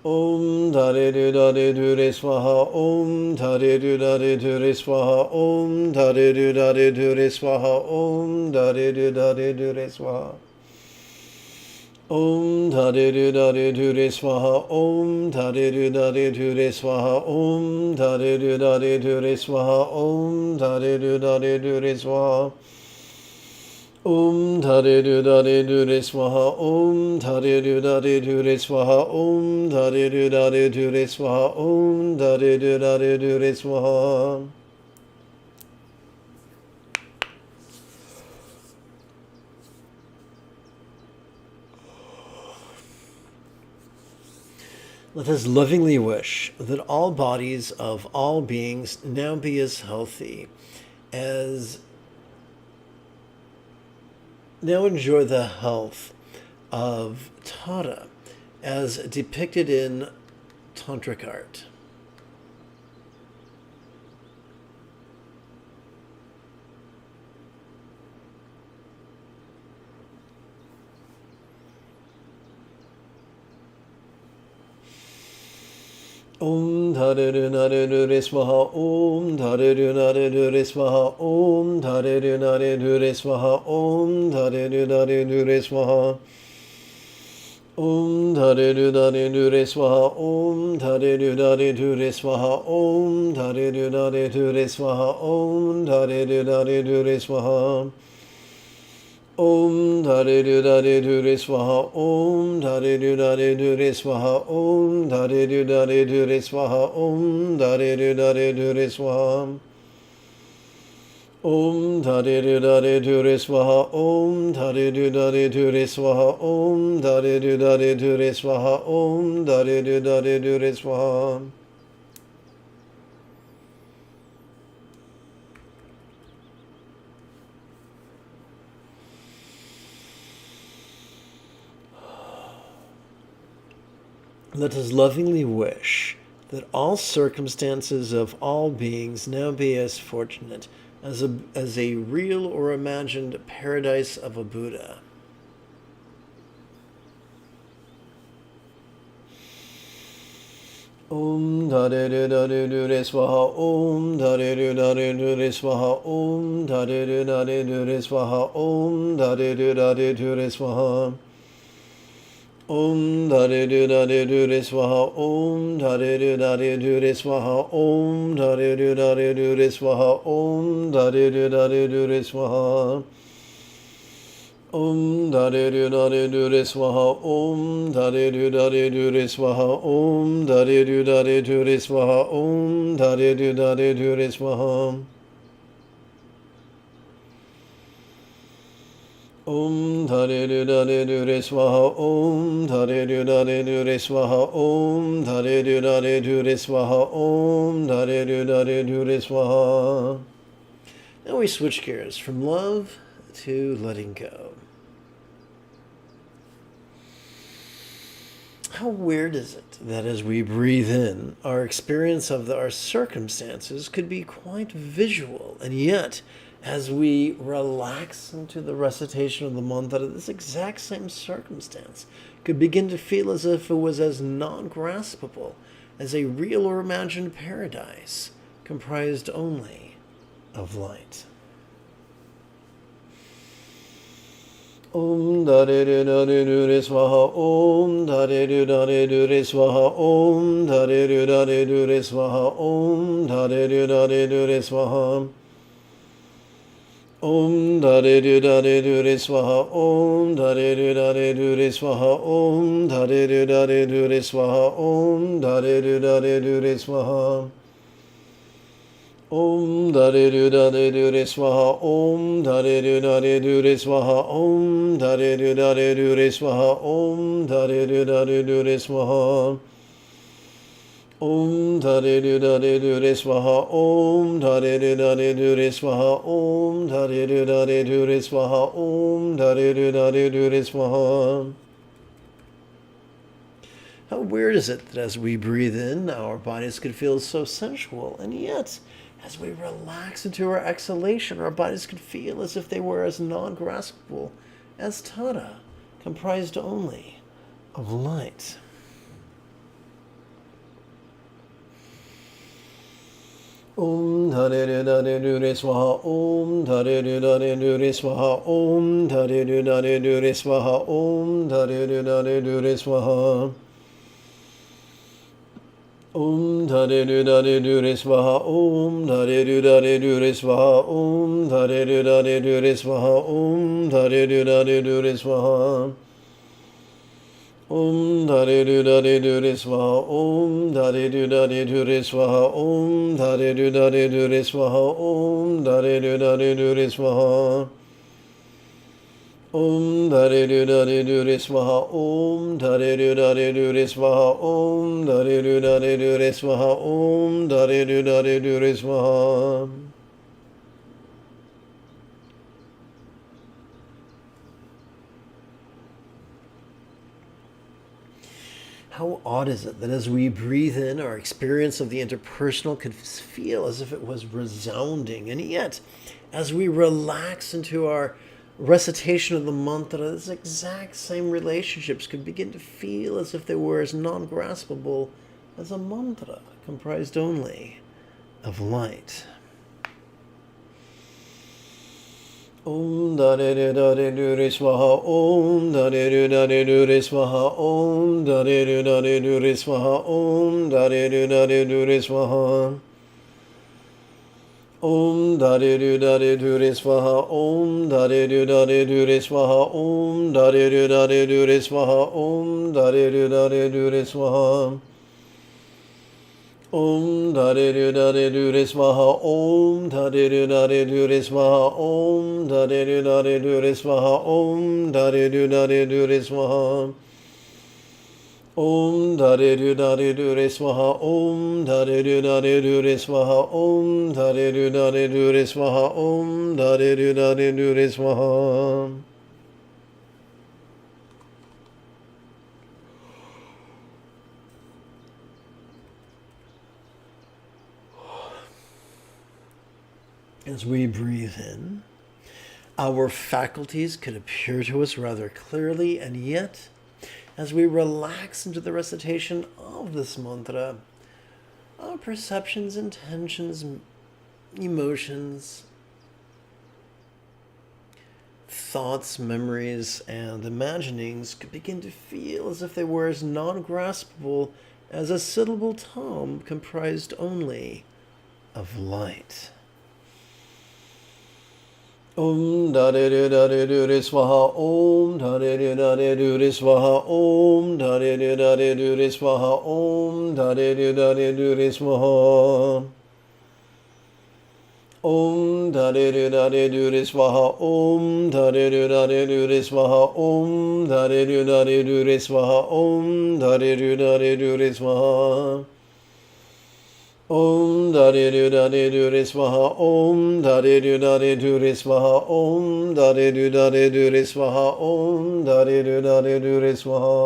Om Tare Dudare Dure Swaha, Om Tare Dudare Dure Swaha, Om Tare Dudare Dure Swaha, Om Tare Dudare Dure Swaha. Om Tare Dudare Dure Swaha, Om Tare Dudare Dure Swaha, Om Tare Dudare Dure Swaha, Om Tare Dudare Dure Swaha. Om Tare Dudare Dure Swaha, Om Tare Dudare Dure Swaha, Om Tare Dudare Dure Swaha, Om Tare Dudare Dure Swaha. Let us lovingly wish that all bodies of all beings now be as healthy as now enjoy the health of Tara as depicted in tantric art. Om Tare Dudare Dure Swaha, Om Tare Dudare Dure Swaha, Om Tare Dudare Dure Swaha, Om Tare Dudare Dure Swaha. Om Tare Dudare Dure Swaha, Om Tare Dudare Dure Swaha, Om Tare Dudare Dure Swaha, Om Tare Dudare Dure Swaha. Om Tare Dudare Dure Swaha, Om Tare Dudare Dure Swaha, Om Tare Dudare Dure Swaha, Om Tare Dudare Dure Swaha. Om Tare Dudare Dure Swaha, Om Tare Dudare Dure Swaha, Om Tare Dudare Dure Swaha, Om Tare Dudare Dure Swaha. let us lovingly wish that all circumstances of all beings now be as fortunate as a real or imagined paradise of a Buddha. Om Dhare Dhare Dure Swaha Om Dhare Dhare Dure Swaha Om Dhare Dhare Dure Swaha Om Dhare Dhare Dure Swaha Om Dhare Dhare Dure Swaha Om Dhare Dhare Dure Swaha Om Dhare Dhare Dure Swaha Om Dhare Dhare Dure Swaha Om Dhare Dhare Dure Swaha Om Dhare Dhare Dure Swaha Om Dhare Dhare Dure Swaha Om Dhare Dhare Dure Swaha Om Dhare Dhare Dure Swaha Om Dhare Dhare Dure Swaha Om Dhare Dhare Dure Swaha Om Dhare Dhare Dure Swaha. Now we switch gears from love to letting go. How weird is it that as we breathe in, our experience of our circumstances could be quite visual, and yet, as we relax into the recitation of the mantra, this exact same circumstance could begin to feel as if it was as non-graspable as a real or imagined paradise comprised only of light. Om Dhare Dhare Dure Swaha Om Dhare Dhare Dure Swaha Om Dhare Dhare Dure Swaha Om Dhare Dhare Dure Swaha Om Dhare Dhare Dure Swaha Om Dhare Dhare Dure Swaha Om Dhare Dhare Dure Swaha Om Dhare Dhare Dure Swaha Om Dhare Dhare Dure Swaha Om Dhare Dhare Dure Swaha Om Dhare Dhare Dure Swaha Om Dhare Dhare Dure Swaha Om Dhare Dhare Dure Swaha Om Dhare Dhare Dure Swaha Om Dhare Dhare Dure Swaha Om Dhare Dhare Dure Swaha. How weird is it that as we breathe in, our bodies could feel so sensual, and yet, as we relax into our exhalation, our bodies could feel as if they were as non-graspable as Tara, comprised only of light. Om Dhare Dhare Dure Swaha Om Dhare Dhare Dure Swaha Om Dhare Dhare Dure Swaha Om Dhare Dhare Dure Swaha Om Dhare Dhare Dure Swaha Om Dhare Dhare Dure Swaha Om Dhare Dhare Dure Swaha Om Dhare Dhare Dure Swaha Om Dhare Dhare Dure Swaha Om Dhare Dhare Dure Swaha Om Dhare Dhare Dure Swaha Om Dhare Dhare Dure Swaha Om Dhare Dhare Dure Swaha Om Dhare Dhare Dure Swaha Om Dhare Dhare Dure Swaha Om Dhare Dhare Dure Swaha. How odd is it that as we breathe in, our experience of the interpersonal could feel as if it was resounding, and yet, as we relax into our recitation of the mantra, this exact same relationships could begin to feel as if they were as non-graspable as a mantra comprised only of light. Om Dhare Dhare Dure Swaha Om Dhare Dhare Dure Swaha Om Dhare Dhare Dure Swaha Om Dhare Dhare Dure Swaha Om Dhare Dhare Dure Swaha Om Dhare Dhare Dure Swaha Om Dhare Dhare Dure Swaha Om Dhare Dhare Dure Swaha Om Dhare Dhare Dure Swaha Om Dhare Dhare Dure Swaha Om Dhare Dhare Dure Swaha Om Dhare Dhare Dure Swaha Om Dhare Dhare Dure Swaha Om Dhare Dhare Dure Swaha Om Dhare Dhare Dure Swaha Om Dhare Dhare Dure Swaha. As we breathe in, our faculties could appear to us rather clearly, and yet, as we relax into the recitation of this mantra, our perceptions, intentions, emotions, thoughts, memories, and imaginings could begin to feel as if they were as non-graspable as a syllable tom comprised only of light. Om Dare Dare Dure Swaha Om Dare Dare Dure Swaha Om Dare Dare Dure Swaha Om Dare Dare Dure Swaha Om Dare Dare Dure Swaha Om Dare Dare Dure Swaha Om Dare Dare Dure Swaha Om Dare Dare Dure Swaha Om Dare Dare Dure Swaha Om Dare Dare Dure Swaha Om Dare Dare Dure Swaha Om Dare Dare Dure Swaha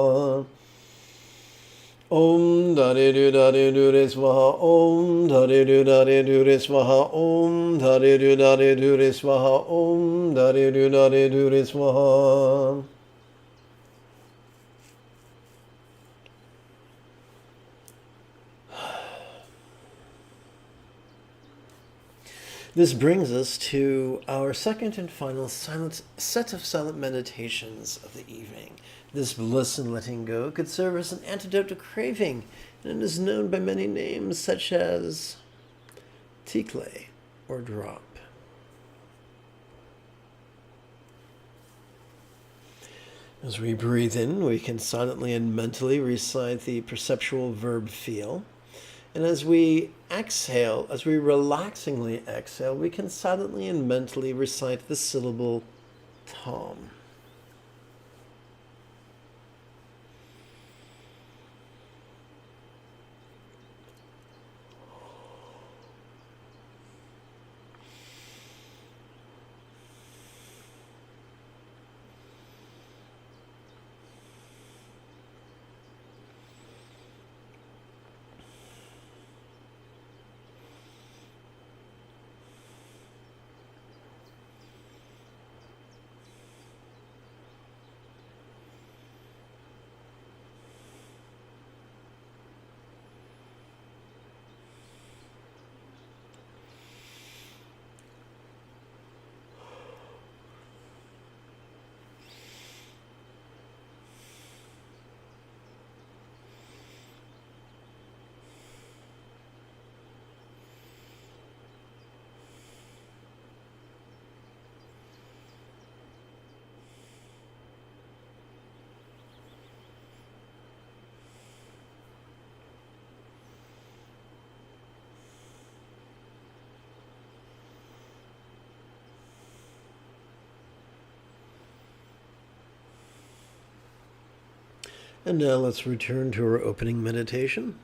Om Dare Dare Dure Swaha Om Dare Dare Dure Swaha Om Dare Dare Dure Swaha Om Dare Dare Dure Swaha. This brings us to our second and final set of silent meditations of the evening. This bliss in letting go could serve as an antidote to craving, and it is known by many names such as tikle or drop. As we breathe in, we can silently and mentally recite the perceptual verb feel. And as we exhale, as we relaxingly exhale, we can silently and mentally recite the syllable tom. And now let's return to our opening meditation.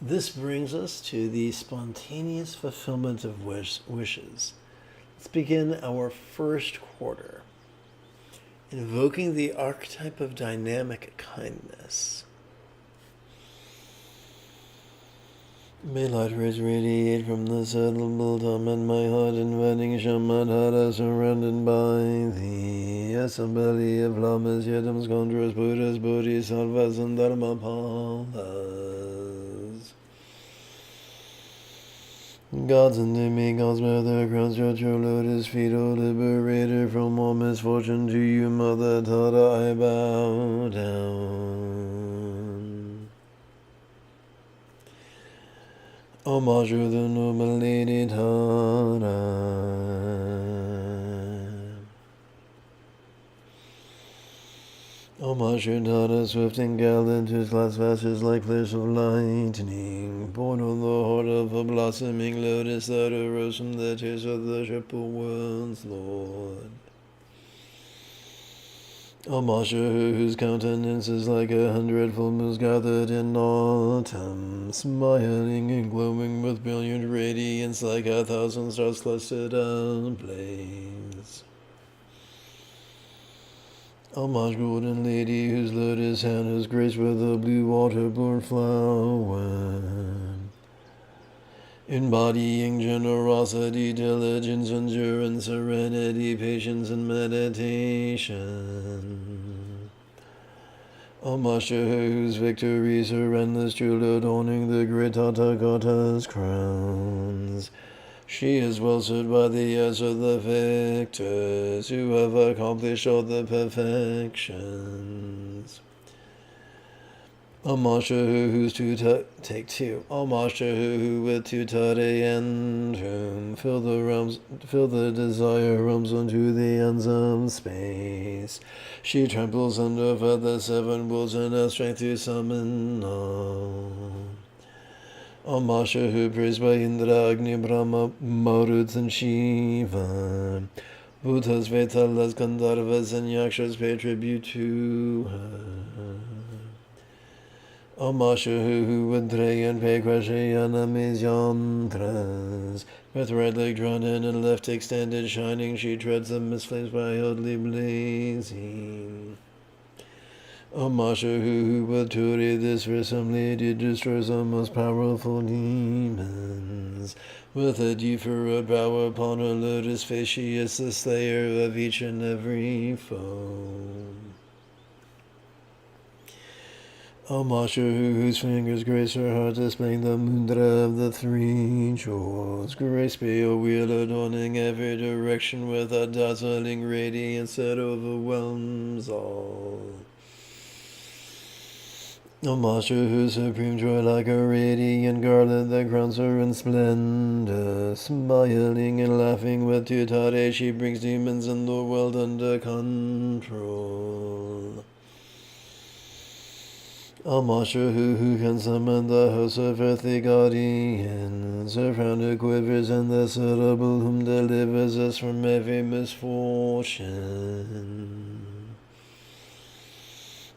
This brings us to the spontaneous fulfillment of wishes. Let's begin our first quarter, invoking the archetype of dynamic kindness. May light rays radiate from the settled dome and my heart, inviting Shamadhara, surrounded by the assembly of Lamas, Yadams, Gondras, Buddhas, Bodhisattvas, and Dharmapalas. Gods and demigods wear their crowns, your true lotus feet, O liberator from all misfortune. To you, Mother Tara, I bow down. Homage to the noble Lady Tara. Homage to Tara, swift and gallant, whose last flashes like flash of lightning, born on the heart of a blossoming lotus that arose from the tears of the triple world's Lord. Homage to her whose countenance is like 100 full moons gathered in autumn, smiling and glowing with brilliant radiance like 1,000 stars clustered ablaze. Homage, golden lady, whose lotus hand is graced with a blue water-born flower, embodying generosity, diligence, endurance, serenity, patience, and meditation. Homage to her whose victories are endless, jewel adorning the great Tathagata's crowns. She is well served by the years of the victors, who have accomplished all the perfections. Homage to her whose take two. Homage to her who with tutare and whom fill the desire realms unto the ends of space. She tramples underfoot the seven worlds and has strength to summon all. Homage to her praised by Indra, Agni, Brahma, Maruts, and Shiva. Buddhas, Vetalas, Gandharvas, and Yakshas pay tribute to her. Homage to her who would pray and pay Krashayanami's yantras. With right leg drawn in and left extended shining, she treads the mist flames wildly blazing. Homage to her who would today this fearsome lady destroys the most powerful demons. With a deep furrowed brow upon her lotus face, she is the slayer of each and every foe. Homage to her whose fingers grace her heart, displaying the mudra of the three jewels. Grace be a wheel adorning every direction with a dazzling radiance that overwhelms all. Homage to her supreme joy like a radiant garland that crowns her in splendor. Smiling and laughing with tutare, she brings demons in the world under control. Homage to her who can summon the host of earthly guardians. Her founder quivers and the cerebral whom delivers us from every misfortune.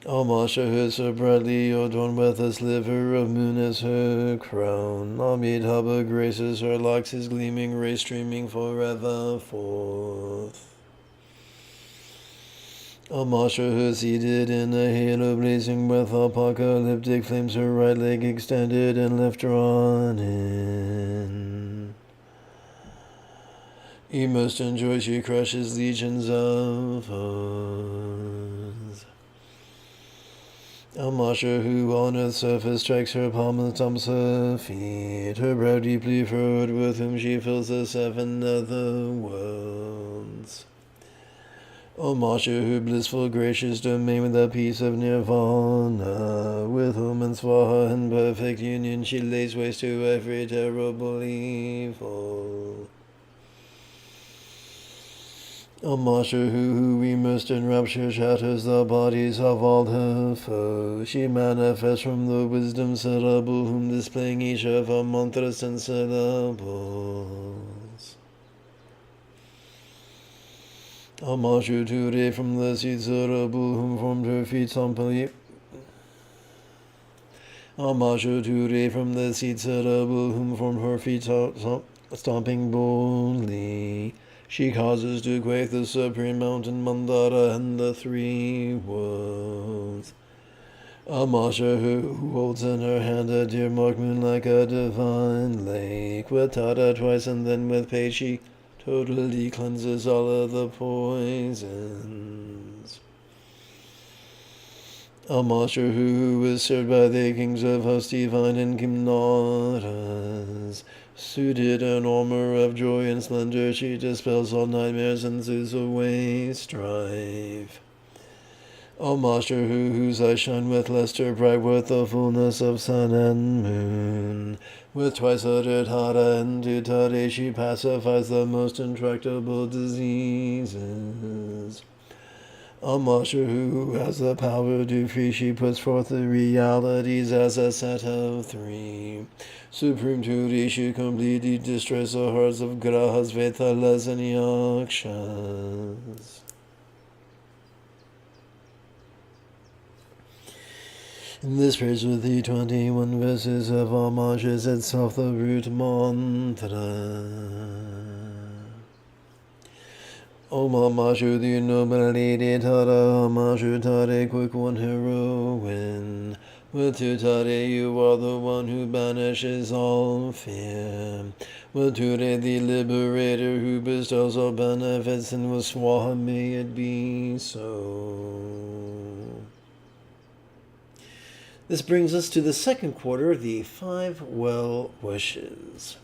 Homage to her so brightly adorned with a sliver of moon as her crown. Amitabha graces her locks, his gleaming rays streaming forever forth. Homage to her seated in a halo blazing with apocalyptic flames, her right leg extended and left drawn in. Immersed in joy, she crushes legions of foes. Homage to who on earth's surface strikes her palm and stomps her feet, her brow deeply furrowed with whom she fills the seven nether worlds. Homage to her blissful gracious domain with the peace of nirvana, with whom in swaha and perfect union she lays waste to every terrible evil. Homage to who immersed in rapture shatters the bodies of all her foes. She manifests from the wisdom syllable whom displaying each of her mantras and syllables. Homage to Ture from the seed syllable whom formed her feet stomping. Homage to Ture from the seed syllable whom formed her feet stomping boldly. She causes to quake the supreme mountain Mandara and the three worlds. A Masha who holds in her hand a dear mark moon like a divine lake. With Tata twice and then with Pei she totally cleanses all of the poisons. A Masha who is served by the kings of host divine and Gymnatas. Suited in armor of joy and splendor, she dispels all nightmares and soothes away strife. O Master whose eyes shine with luster, bright with the fullness of sun and moon. With twice-uttered hara and tutare, she pacifies the most intractable diseases. O Master who has the power to free, she puts forth the realities as a set of three. Supreme Turi, she completely destroys the hearts of grahas, vetalas, and yakshas. This praise with the 21 verses of homage is itself the root mantra. Om Amashu, the noble lady, Tara Amashu, Tare, quick one heroine. With Tutare, you are the one who banishes all fear. With Ture, the liberator who bestows all benefits, and with Swaha, may it be so. This brings us to the second quarter, the 5 well wishes.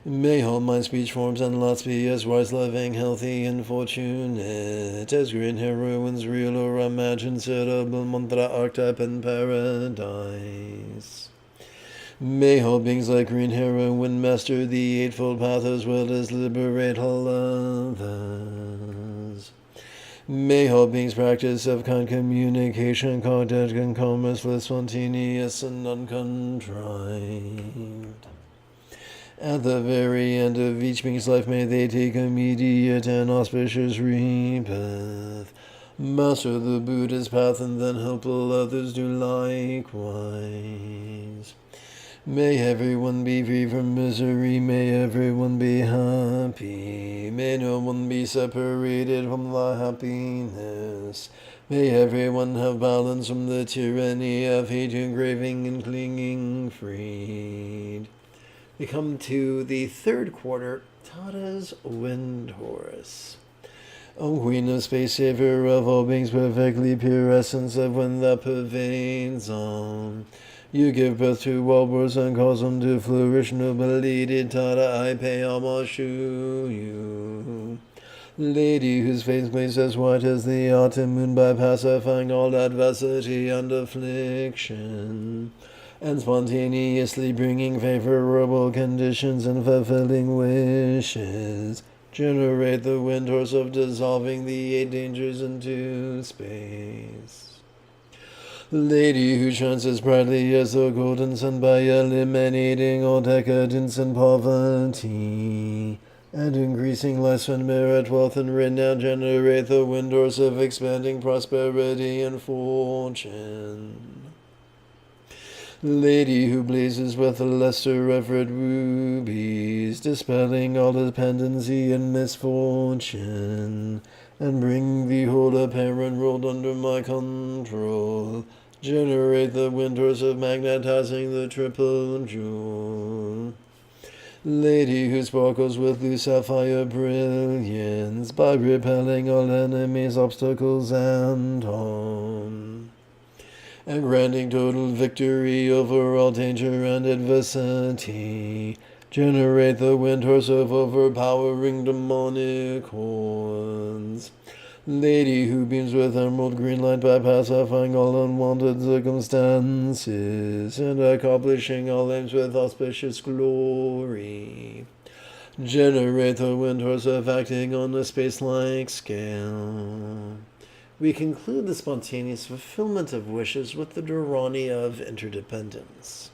May all my speech forms and lots be as wise, loving, healthy, and fortunate as green heroines, real or imagined, suitable mantra archetype in paradise. May all beings like green heroine master the eightfold path as well as liberate all others. May all beings practice of kind communication, contact, and commerce, with spontaneous and uncontrived. At the very end of each being's life, may they take immediate and auspicious rebirth, master the Buddha's path, and then help all others do likewise. May everyone be free from misery, may everyone be happy, may no one be separated from the happiness. May everyone have balance from the tyranny of hate, craving, and clinging freed. We come to the third quarter, Tata's Windhorse. O Queen of Space, Savior of all beings, perfectly pure essence of wind that pervades all. You give birth to all worlds and cause them to flourish. Noble lady, Tata, I pay homage to you. Lady whose face gleams as white as the autumn moon by pacifying all adversity and affliction, and spontaneously bringing favorable conditions and fulfilling wishes. Generate the Windhorse of dissolving the 8 dangers into space. Lady who shines as brightly as the golden sun by eliminating all decadence and poverty, and increasing lifespan, merit, wealth, and renown. Generate the Windhorse of expanding prosperity and fortune. Lady who blazes with the luster of red rubies, dispelling all dependency and misfortune, and bring the whole apparent world under my control. Generate the Windhorse of magnetizing the triple jewel. Lady who sparkles with blue sapphire brilliance, by repelling all enemies, obstacles, and harm, and granting total victory over all danger and adversity. Generate the Windhorse of overpowering demonic horns. Lady who beams with emerald green light by pacifying all unwanted circumstances, and accomplishing all aims with auspicious glory. Generate the Windhorse of acting on a space-like scale. We conclude the spontaneous fulfillment of wishes with the Dharani of interdependence.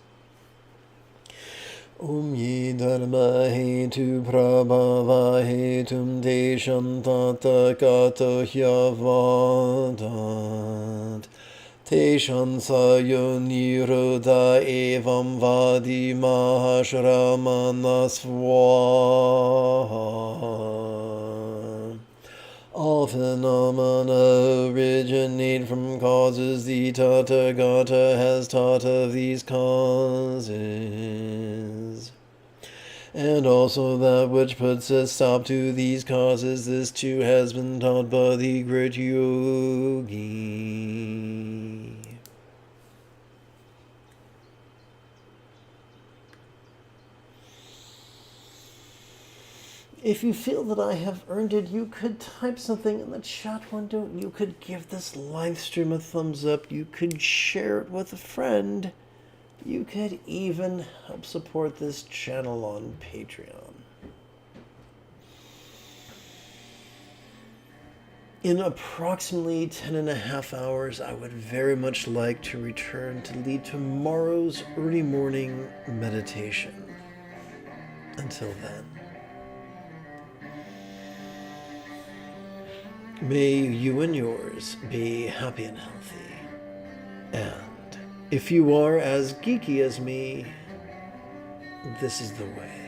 Om Ye Dharma Hetu Prabhava Hetum Te Shantata Kato Hyavadat Te Shansayo Niroda Evam Vadi Mahashramana Swaha All phenomena originate from causes. The Tathagata has taught of these causes. And also that which puts a stop to these causes. This too has been taught by the great yogi. If you feel that I have earned it, you could type something in the chat window. You could give this live stream a thumbs up. You could share it with a friend. You could even help support this channel on Patreon. In approximately 10.5 hours, I would very much like to return to lead tomorrow's early morning meditation. Until then, may you and yours be happy and healthy. And if you are as geeky as me, this is the way.